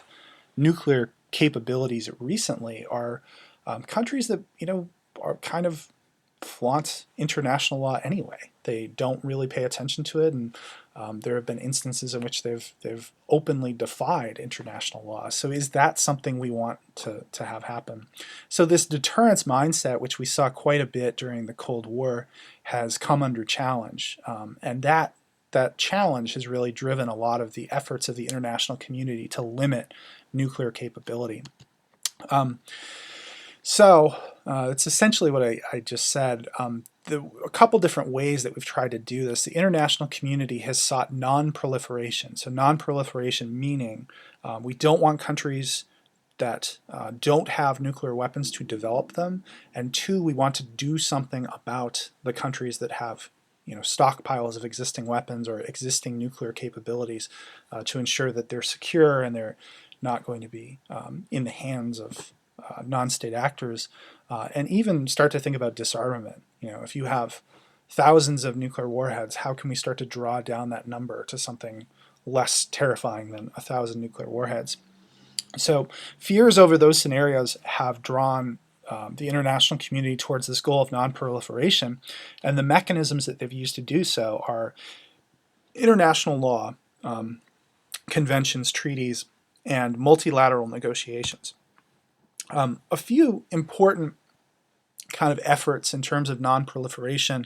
nuclear capabilities recently are countries that, are kind of flaunt international law anyway. They don't really pay attention to it, and there have been instances in which they've openly defied international law. So is that something we want to have happen? So this deterrence mindset, which we saw quite a bit during the Cold War, has come under challenge, and that challenge has really driven a lot of the efforts of the international community to limit nuclear capability. So it's essentially what I just said. A couple different ways that we've tried to do this. The international community has sought non-proliferation. So non-proliferation meaning we don't want countries that don't have nuclear weapons to develop them, and two, we want to do something about the countries that have stockpiles of existing weapons or existing nuclear capabilities to ensure that they're secure and they're not going to be in the hands of non-state actors, and even start to think about disarmament. If you have thousands of nuclear warheads, how can we start to draw down that number to something less terrifying than 1,000 nuclear warheads? So fears over those scenarios have drawn the international community towards this goal of non-proliferation, and the mechanisms that they've used to do so are international law, conventions, treaties, and multilateral negotiations. A few important kind of efforts in terms of non-proliferation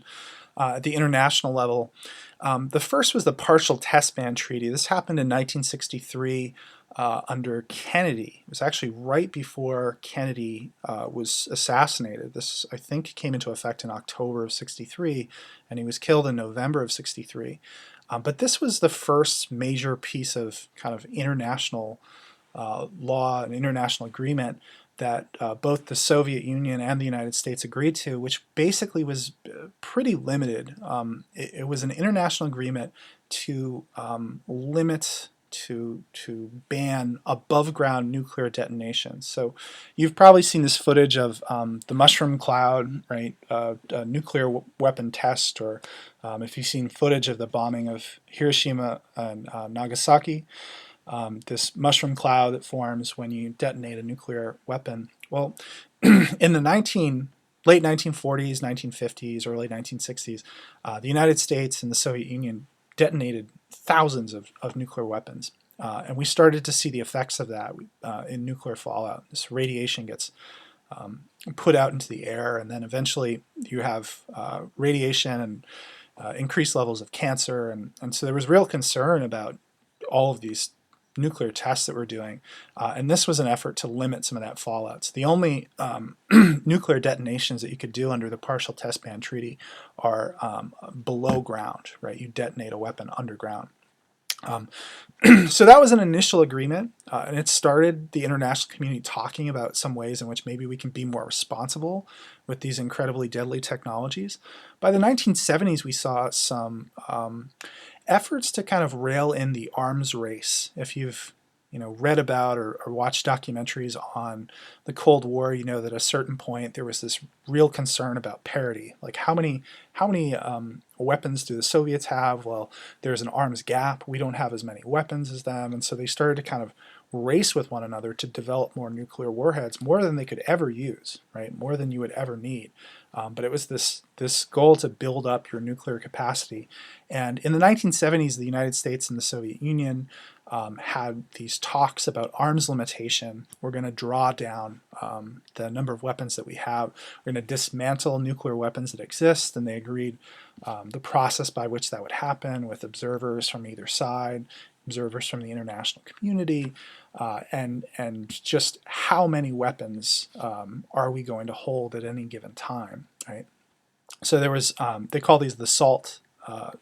at the international level. The first was the Partial Test Ban Treaty. This happened in 1963 under Kennedy. It was actually right before Kennedy was assassinated. This, I think, came into effect in October of 63, and he was killed in November of 63. But this was the first major piece of kind of international law and international agreement that both the Soviet Union and the United States agreed to, which basically was pretty limited. It was an international agreement to limit, to ban above-ground nuclear detonations. So you've probably seen this footage of the mushroom cloud, right? A nuclear weapon test, or if you've seen footage of the bombing of Hiroshima and Nagasaki, this mushroom cloud that forms when you detonate a nuclear weapon. Well, in the late 1940s, 1950s, early 1960s, the United States and the Soviet Union detonated thousands of nuclear weapons. And we started to see the effects of that in nuclear fallout. This radiation gets put out into the air, and then eventually you have radiation and increased levels of cancer, and so there was real concern about all of these nuclear tests that we're doing, and this was an effort to limit some of that fallout. So the only nuclear detonations that you could do under the Partial Test Ban Treaty are below ground, right? You detonate a weapon underground. So that was an initial agreement, and it started the international community talking about some ways in which maybe we can be more responsible with these incredibly deadly technologies. By the 1970s, we saw some efforts to kind of rail in the arms race. If you've read about or watched documentaries on the Cold War, you know that at a certain point there was this real concern about parity. Like how many weapons do the Soviets have? Well, there's an arms gap. We don't have as many weapons as them, and so they started to kind of race with one another to develop more nuclear warheads, more than they could ever use, right? More than you would ever need. But it was this goal to build up your nuclear capacity. And in the 1970s, the United States and the Soviet Union had these talks about arms limitation. We're going to draw down the number of weapons that we have. We're going to dismantle nuclear weapons that exist, and they agreed the process by which that would happen with observers from either side, observers from the international community, and just how many weapons are we going to hold at any given time, right? So there was, they call these the SALT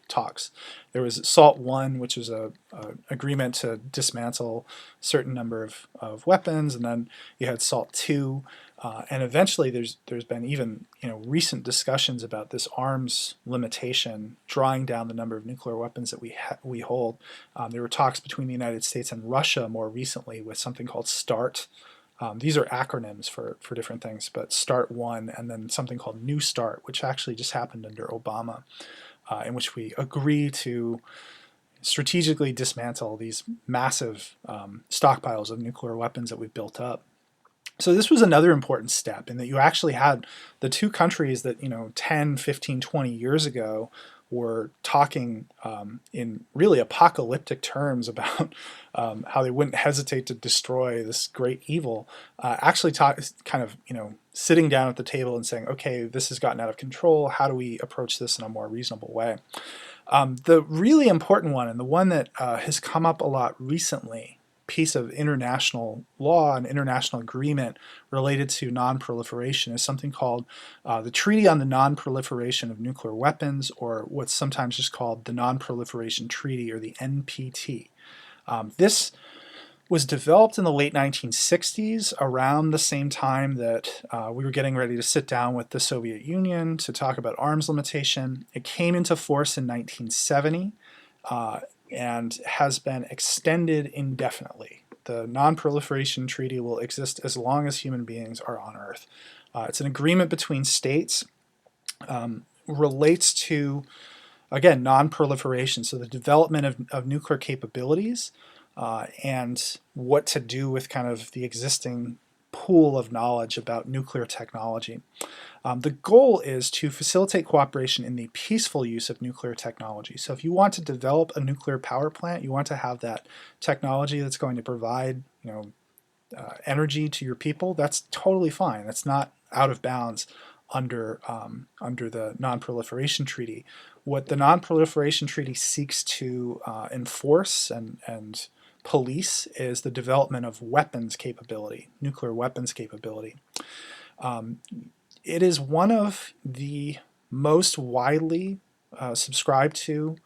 talks. There was SALT 1, which was a agreement to dismantle a certain number of weapons, and then you had SALT 2, and eventually there's been even recent discussions about this arms limitation, drawing down the number of nuclear weapons that we hold. There were talks between the United States and Russia more recently with something called START. These are acronyms for different things, but START 1 and then something called New START, which actually just happened under Obama, in which we agree to strategically dismantle these massive stockpiles of nuclear weapons that we've built up. So this was another important step in that you actually had the two countries that 10, 15, 20 years ago were talking in really apocalyptic terms about how they wouldn't hesitate to destroy this great evil, actually sitting down at the table and saying, okay, this has gotten out of control. How do we approach this in a more reasonable way? The really important one, and the one that has come up a lot recently, piece of international law and international agreement related to non-proliferation is something called the Treaty on the Non-Proliferation of Nuclear Weapons, or what's sometimes just called the Non-Proliferation Treaty, or the NPT. This was developed in the late 1960s, around the same time that we were getting ready to sit down with the Soviet Union to talk about arms limitation. It came into force in 1970. And has been extended indefinitely. The Non-Proliferation Treaty will exist as long as human beings are on Earth. It's an agreement between states, relates to, again, non-proliferation, so the development of nuclear capabilities and what to do with kind of the existing pool of knowledge about nuclear technology. The goal is to facilitate cooperation in the peaceful use of nuclear technology. So if you want to develop a nuclear power plant, you want to have that technology that's going to provide energy to your people, that's totally fine. That's not out of bounds under the Non-Proliferation Treaty. What the Non-Proliferation Treaty seeks to enforce and police is the development of weapons capability, nuclear weapons capability. It is one of the most widely subscribed to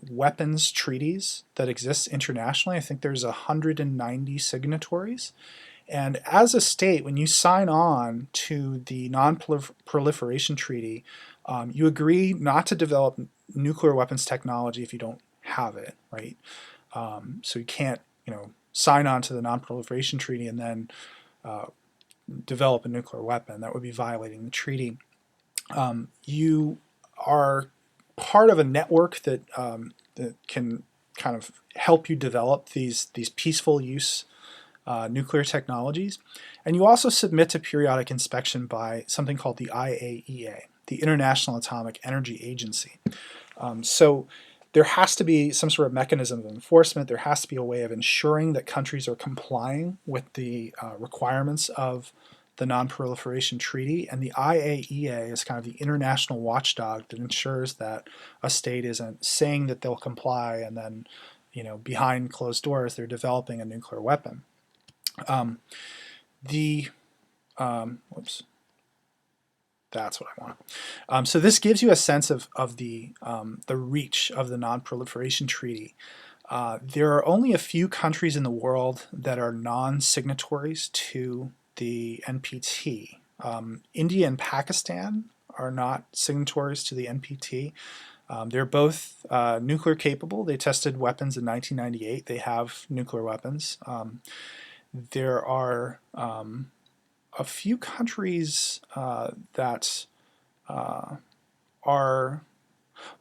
weapons treaties that exists internationally. I think there's 190 signatories. And as a state, when you sign on to the Non-Proliferation Treaty, you agree not to develop nuclear weapons technology if you don't have it, right? So you can't, sign on to the Non-Proliferation Treaty and then develop a nuclear weapon. That would be violating the treaty. You are part of a network that can kind of help you develop these peaceful use nuclear technologies. And you also submit to periodic inspection by something called the IAEA, the International Atomic Energy Agency. So there has to be some sort of mechanism of enforcement. There has to be a way of ensuring that countries are complying with the requirements of the Non-Proliferation Treaty, and the IAEA is kind of the international watchdog that ensures that a state isn't saying that they'll comply and then, behind closed doors, they're developing a nuclear weapon. That's what I want. So this gives you a sense of the reach of the Non-Proliferation Treaty. There are only a few countries in the world that are non-signatories to the NPT. India and Pakistan are not signatories to the NPT. They're both nuclear capable. They tested weapons in 1998. They have nuclear weapons. There are a few countries that are,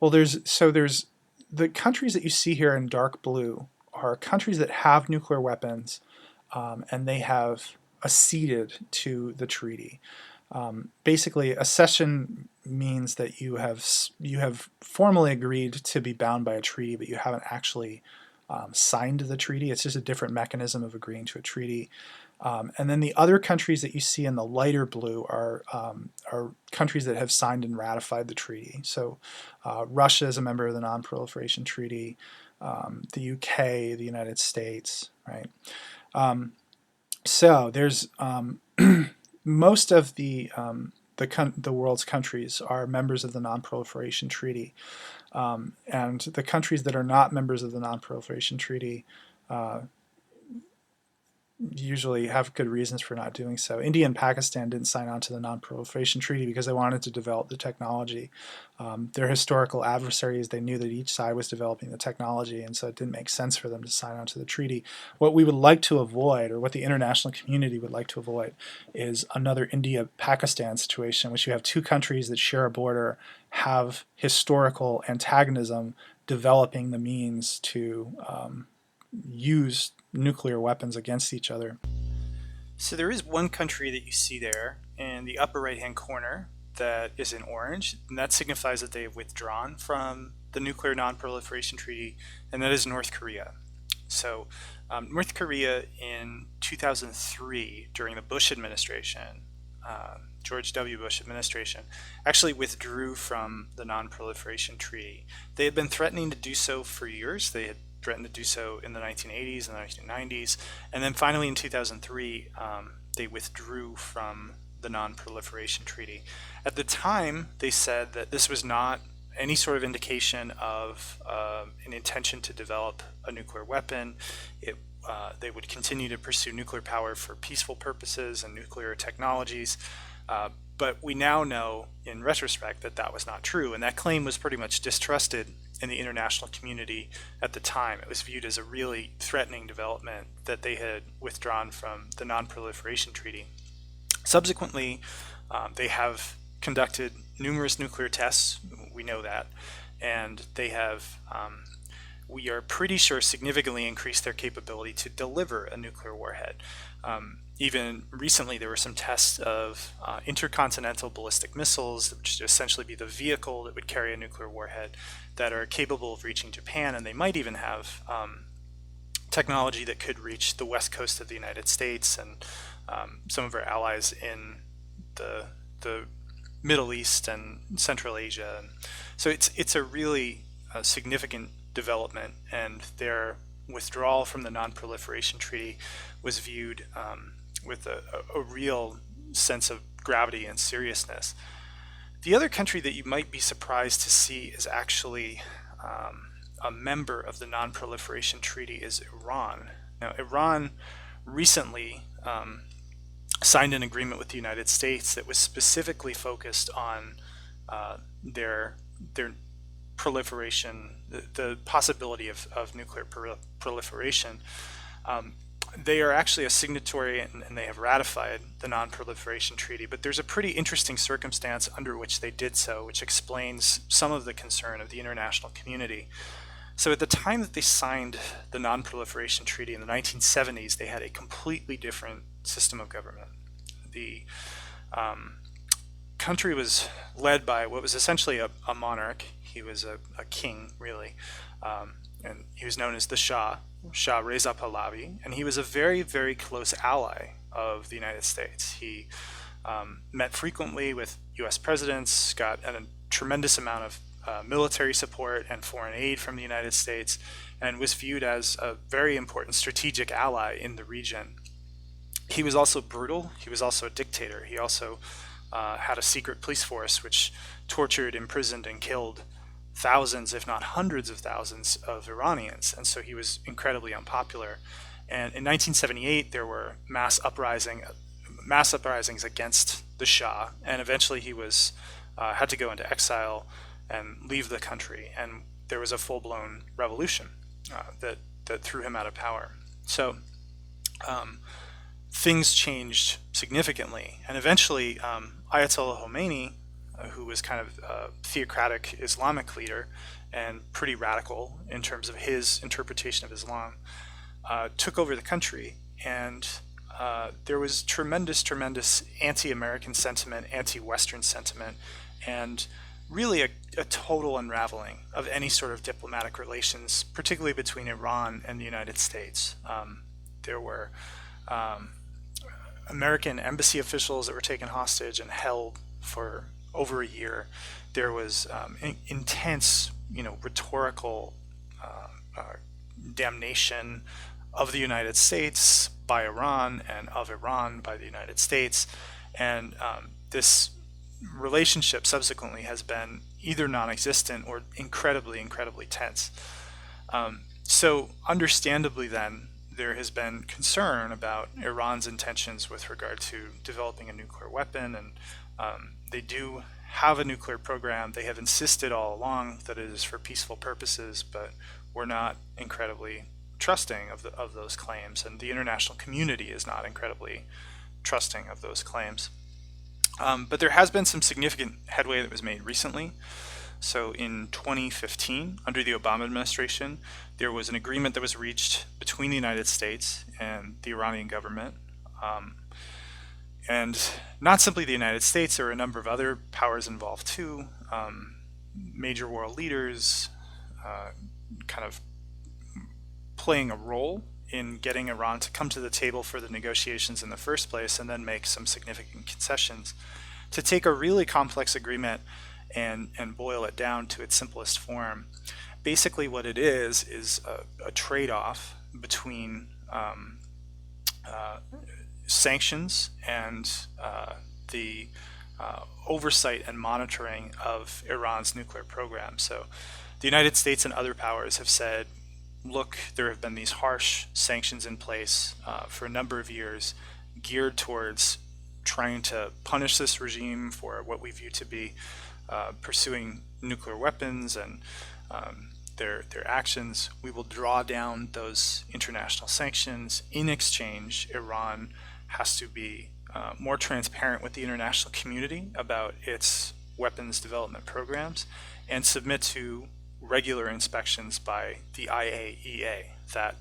well, there's the countries that you see here in dark blue are countries that have nuclear weapons, and they have acceded to the treaty. Basically, accession means that you have formally agreed to be bound by a treaty, but you haven't actually signed the treaty. It's just a different mechanism of agreeing to a treaty. And then the other countries that you see in the lighter blue are countries that have signed and ratified the treaty. So Russia is a member of the Non-Proliferation Treaty, the UK, the United States, right? So there's most of the world's countries are members of the Non-Proliferation Treaty, and the countries that are not members of the Non-Proliferation Treaty usually have good reasons for not doing so. India and Pakistan didn't sign on to the Non-Proliferation Treaty because they wanted to develop the technology. Their historical adversaries, they knew that each side was developing the technology, and so it didn't make sense for them to sign on to the treaty. What we would like to avoid, or what the international community would like to avoid, is another India-Pakistan situation, in which you have two countries that share a border, have historical antagonism, developing the means to use nuclear weapons against each other. So there is one country that you see there in the upper right hand corner that is in orange, and that signifies that they have withdrawn from the Nuclear Non-Proliferation Treaty, and that is North Korea. So North Korea in 2003, during the Bush administration, George W. Bush administration, actually withdrew from the Non-Proliferation Treaty. They had been threatening to do so for years. They had threatened to do so in the 1980s and the 1990s, and then finally in 2003 they withdrew from the Non-Proliferation Treaty. At the time, they said that this was not any sort of indication of an intention to develop a nuclear weapon. They would continue to pursue nuclear power for peaceful purposes and nuclear technologies. But we now know in retrospect that that was not true, and that claim was pretty much distrusted in the international community at the time. It was viewed as a really threatening development that they had withdrawn from the Non-Proliferation Treaty. Subsequently, they have conducted numerous nuclear tests, we know that, and they have, we are pretty sure, significantly increased their capability to deliver a nuclear warhead. Even recently, there were some tests of intercontinental ballistic missiles, which would essentially be the vehicle that would carry a nuclear warhead, that are capable of reaching Japan, and they might even have technology that could reach the west coast of the United States and some of our allies in the Middle East and Central Asia. So it's a really significant development, and their withdrawal from the Non-Proliferation Treaty was viewed with a real sense of gravity and seriousness. The other country that you might be surprised to see is actually a member of the Non-Proliferation Treaty is Iran. Now, Iran recently signed an agreement with the United States that was specifically focused on their proliferation, the possibility of nuclear proliferation. They are actually a signatory, and they have ratified the Non-Proliferation Treaty, but there's a pretty interesting circumstance under which they did so, which explains some of the concern of the international community. So at the time that they signed the Non-Proliferation Treaty in the 1970s, they had a completely different system of government. The country was led by what was essentially a monarch. He was a king, really, and he was known as the Shah Reza Pahlavi, and he was a very, very close ally of the United States. He met frequently with U.S. presidents, got a tremendous amount of military support and foreign aid from the United States, and was viewed as a very important strategic ally in the region. He was also brutal. He was also a dictator. He also had a secret police force which tortured, imprisoned, and killed thousands, if not hundreds of thousands of Iranians. And so he was incredibly unpopular. And in 1978, there were mass uprisings against the Shah, and eventually he was had to go into exile and leave the country. And there was a full-blown revolution that threw him out of power. So things changed significantly, and eventually Ayatollah Khomeini, who was kind of a theocratic Islamic leader and pretty radical in terms of his interpretation of Islam, took over the country, and there was tremendous anti-American sentiment, anti-Western sentiment, and really a total unraveling of any sort of diplomatic relations, particularly between Iran and the United States. There were American embassy officials that were taken hostage and held for over a year. There was intense, rhetorical damnation of the United States by Iran and of Iran by the United States. And this relationship subsequently has been either non-existent or incredibly tense. So understandably then, there has been concern about Iran's intentions with regard to developing a nuclear weapon, and they do have a nuclear program. They have insisted all along that it is for peaceful purposes, but we're not incredibly trusting of those claims, and the international community is not incredibly trusting of those claims. But there has been some significant headway that was made recently. So in 2015, under the Obama administration, there was an agreement that was reached between the United States and the Iranian government. And not simply the United States, there were a number of other powers involved too, major world leaders kind of playing a role in getting Iran to come to the table for the negotiations in the first place, and then make some significant concessions to take a really complex agreement and boil it down to its simplest form. Basically what it is a trade-off between sanctions and the oversight and monitoring of Iran's nuclear program. So the United States and other powers have said, look, there have been these harsh sanctions in place for a number of years geared towards trying to punish this regime for what we view to be pursuing nuclear weapons and their actions. We will draw down those international sanctions. In exchange, Iran has to be more transparent with the international community about its weapons development programs and submit to regular inspections by the IAEA, that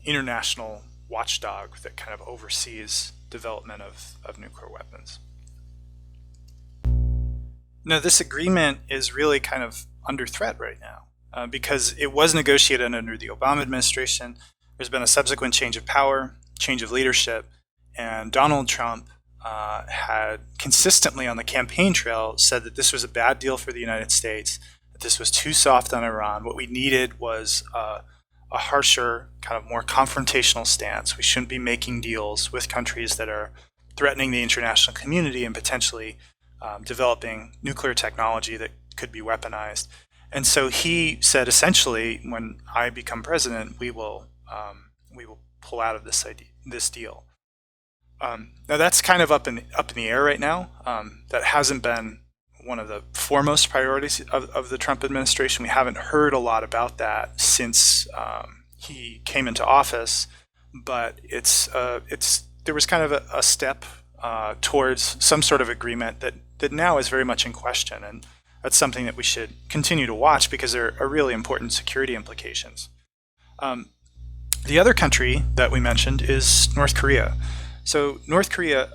international watchdog that kind of oversees development of nuclear weapons. Now, this agreement is really kind of under threat right now because it was negotiated under the Obama administration. There's been a subsequent change of power, change of leadership, and Donald Trump had consistently on the campaign trail said that this was a bad deal for the United States, that this was too soft on Iran. What we needed was a harsher, kind of more confrontational stance. We shouldn't be making deals with countries that are threatening the international community and potentially developing nuclear technology that could be weaponized. And so he said, essentially, when I become president, we will pull out of this deal. Now that's kind of up in the air right now. That hasn't been one of the foremost priorities of the Trump administration. We haven't heard a lot about that since he came into office, but there was kind of a step towards some sort of agreement that now is very much in question, and that's something that we should continue to watch because there are really important security implications. The other country that we mentioned is North Korea. So North Korea,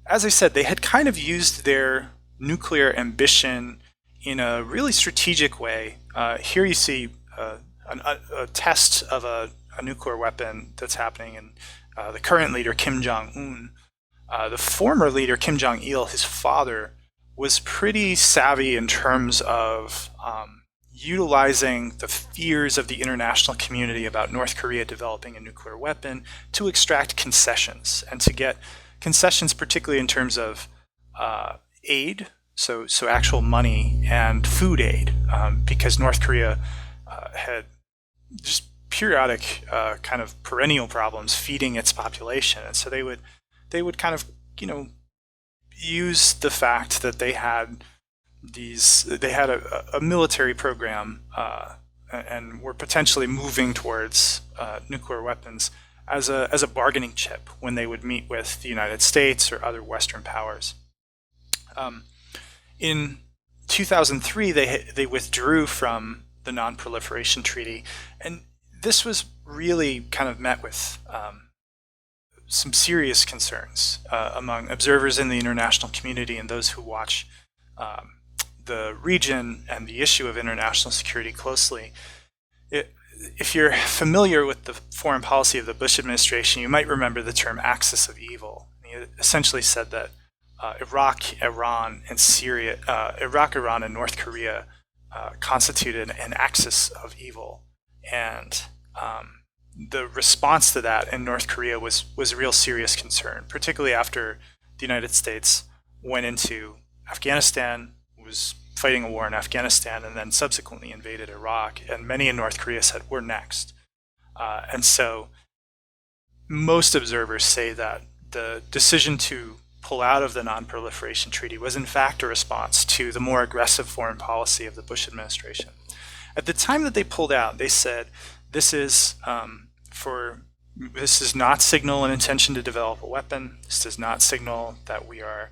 as I said, they had kind of used their nuclear ambition in a really strategic way. Here you see a test of a nuclear weapon that's happening in the current leader, Kim Jong-un. The former leader, Kim Jong-il, his father, was pretty savvy in terms of utilizing the fears of the international community about North Korea developing a nuclear weapon to extract concessions, and to get concessions particularly in terms of aid, so actual money, and food aid, because North Korea had just periodic kind of perennial problems feeding its population. And so they would kind of, use the fact that they had a military program and were potentially moving towards nuclear weapons as a bargaining chip when they would meet with the United States or other Western powers. In 2003, they withdrew from the Non-proliferation Treaty, and this was really kind of met with some serious concerns among observers in the international community and those who watch the region and the issue of international security closely. If you're familiar with the foreign policy of the Bush administration, you might remember the term axis of evil. He essentially said that Iraq, Iran, and North Korea constituted an axis of evil. And the response to that in North Korea was a real serious concern, particularly after the United States went into Afghanistan, was fighting a war in Afghanistan, and then subsequently invaded Iraq. And many in North Korea said, we're next. And so most observers say that the decision to pull out of the Non-proliferation Treaty was in fact a response to the more aggressive foreign policy of the Bush administration. At the time that they pulled out, they said, this does not signal an intention to develop a weapon. This does not signal that we are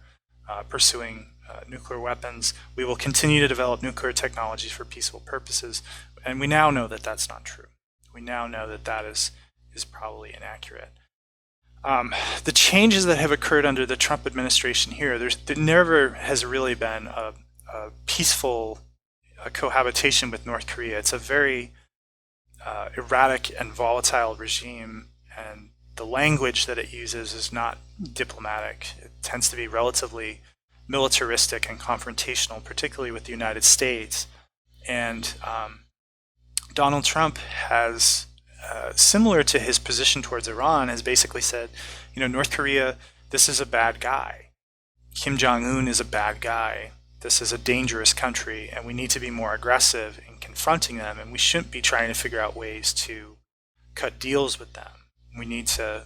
pursuing nuclear weapons. We will continue to develop nuclear technologies for peaceful purposes. And we now know that that's not true. We now know that that is probably inaccurate. The changes that have occurred under the Trump administration here, there never has really been a peaceful cohabitation with North Korea. It's a very erratic and volatile regime, and the language that it uses is not diplomatic. It tends to be relatively militaristic and confrontational, particularly with the United States. And Donald Trump has, similar to his position towards Iran, has basically said, North Korea, this is a bad guy. Kim Jong-un is a bad guy. This is a dangerous country, and we need to be more aggressive in confronting them, and we shouldn't be trying to figure out ways to cut deals with them. We need to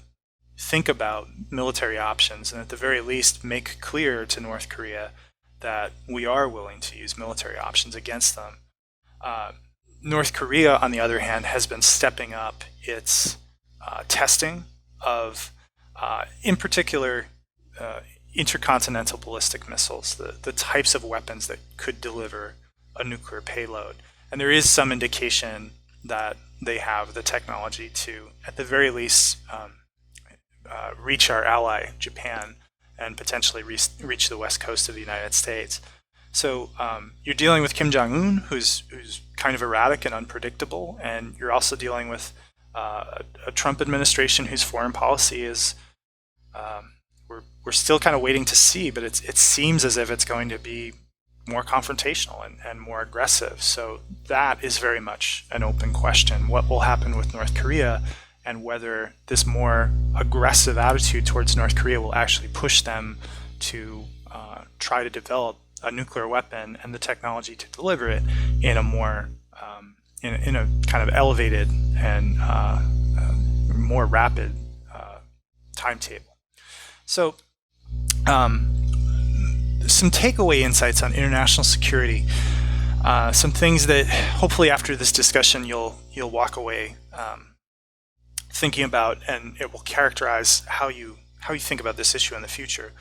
think about military options, and at the very least make clear to North Korea that we are willing to use military options against them. North Korea, on the other hand, has been stepping up its testing of, in particular, intercontinental ballistic missiles, the types of weapons that could deliver a nuclear payload. And there is some indication that they have the technology to, at the very least, reach our ally, Japan, and potentially reach the west coast of the United States. So you're dealing with Kim Jong-un, who's kind of erratic and unpredictable, and you're also dealing with a Trump administration whose foreign policy is, we're still kind of waiting to see, but it seems as if it's going to be more confrontational and more aggressive. So that is very much an open question. What will happen with North Korea, and whether this more aggressive attitude towards North Korea will actually push them to try to develop a nuclear weapon and the technology to deliver it in a more in a kind of elevated and more rapid timetable. So some takeaway insights on international security, some things that hopefully after this discussion you'll walk away thinking about, and it will characterize how you think about this issue in the future.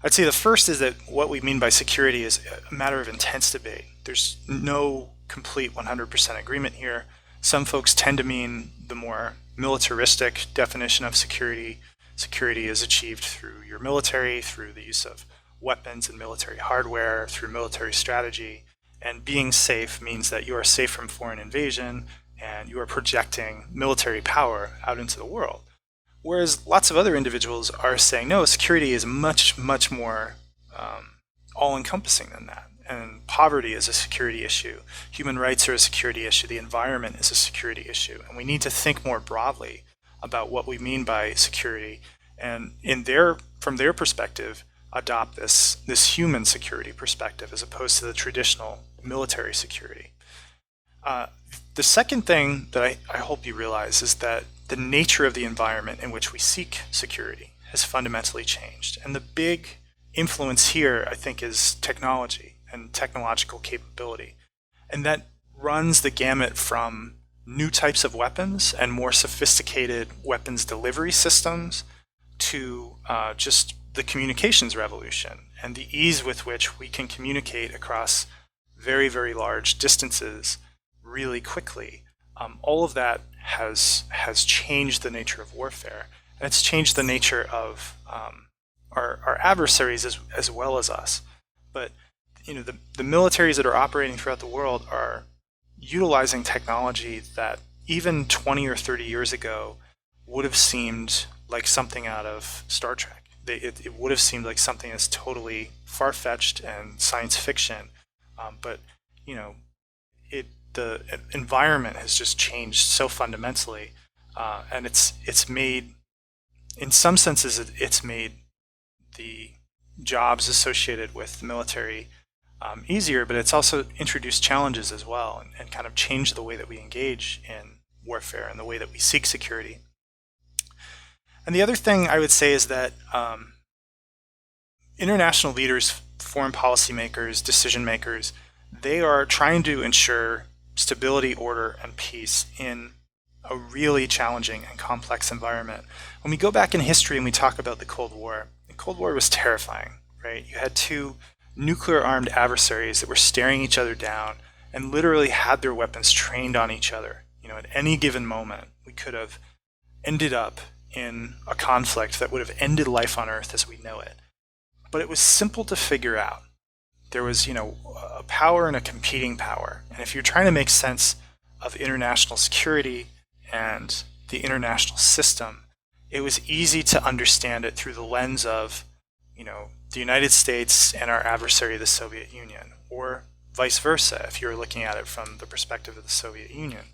I'd say the first is that what we mean by security is a matter of intense debate. There's no complete 100% agreement here. Some folks tend to mean the more militaristic definition of security. Security is achieved through your military, through the use of weapons and military hardware, through military strategy. And being safe means that you are safe from foreign invasion and you are projecting military power out into the world. Whereas lots of other individuals are saying, no, security is much, much more all-encompassing than that. And poverty is a security issue. Human rights are a security issue. The environment is a security issue. And we need to think more broadly about what we mean by security. And from their perspective, adopt this human security perspective as opposed to the traditional military security. The second thing that I hope you realize is that the nature of the environment in which we seek security has fundamentally changed. And the big influence here, I think, is technology and technological capability. And that runs the gamut from new types of weapons and more sophisticated weapons delivery systems to just the communications revolution and the ease with which we can communicate across very, very large distances really quickly. All of that has changed the nature of warfare, and it's changed the nature of our adversaries as well as us. But the militaries that are operating throughout the world are utilizing technology that even 20 or 30 years ago would have seemed like something out of Star Trek. It would have seemed like something that's totally far-fetched and science fiction. But the environment has just changed so fundamentally, and it's made, in some senses, it's made the jobs associated with the military easier, but it's also introduced challenges as well, and kind of changed the way that we engage in warfare and the way that we seek security. And the other thing I would say is that international leaders, foreign policymakers, decision makers, they are trying to ensure stability, order, and peace in a really challenging and complex environment. When we go back in history and we talk about the Cold War was terrifying, right? You had two nuclear-armed adversaries that were staring each other down and literally had their weapons trained on each other. At any given moment, we could have ended up in a conflict that would have ended life on Earth as we know it. But it was simple to figure out. There was, a power and a competing power. And if you're trying to make sense of international security and the international system, it was easy to understand it through the lens of, the United States and our adversary, the Soviet Union, or vice versa, if you're looking at it from the perspective of the Soviet Union.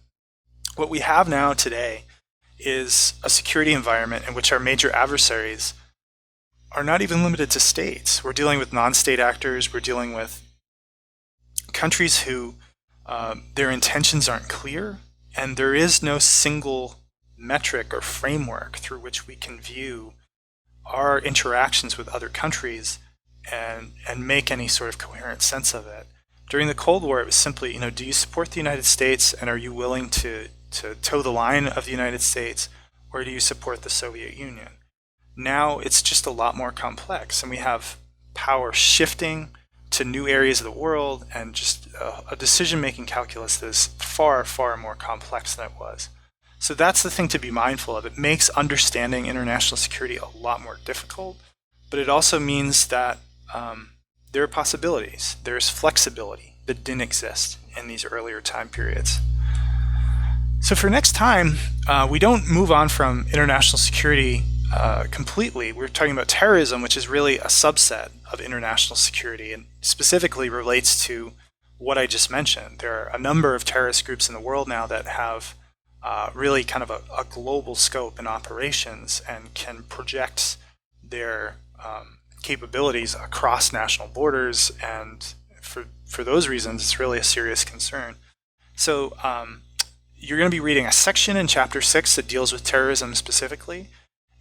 What we have now today is a security environment in which our major adversaries are not even limited to states. We're dealing with non-state actors. We're dealing with countries who their intentions aren't clear, and there is no single metric or framework through which we can view our interactions with other countries and make any sort of coherent sense of it. During the Cold War, it was simply, do you support the United States, and are you willing to toe the line of the United States, or do you support the Soviet Union? Now it's just a lot more complex, and we have power shifting to new areas of the world, and just a decision-making calculus that is far, far more complex than it was. So that's the thing to be mindful of. It makes understanding international security a lot more difficult, but it also means that there are possibilities. There's flexibility that didn't exist in these earlier time periods. So for next time, we don't move on from international security completely. We're talking about terrorism, which is really a subset of international security and specifically relates to what I just mentioned. There are a number of terrorist groups in the world now that have really kind of a global scope in operations and can project their capabilities across national borders, and for those reasons, it's really a serious concern. So you're going to be reading a section in Chapter 6 that deals with terrorism specifically,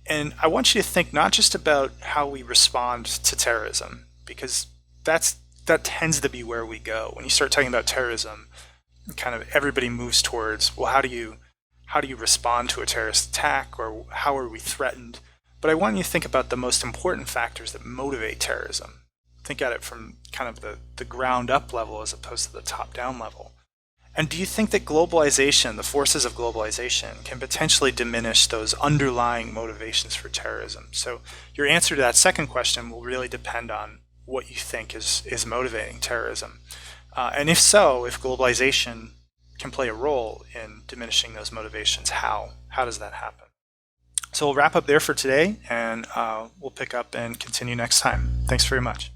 and I want you to think not just about how we respond to terrorism, because that tends to be where we go. When you start talking about terrorism, kind of everybody moves towards, well, how do you respond to a terrorist attack, or how are we threatened? But I want you to think about the most important factors that motivate terrorism. Think at it from kind of the ground up level as opposed to the top down level. And do you think that globalization, the forces of globalization, can potentially diminish those underlying motivations for terrorism? So your answer to that second question will really depend on what you think is motivating terrorism. And if so, if globalization can play a role in diminishing those motivations, how does that happen? So we'll wrap up there for today, and we'll pick up and continue next time. Thanks very much.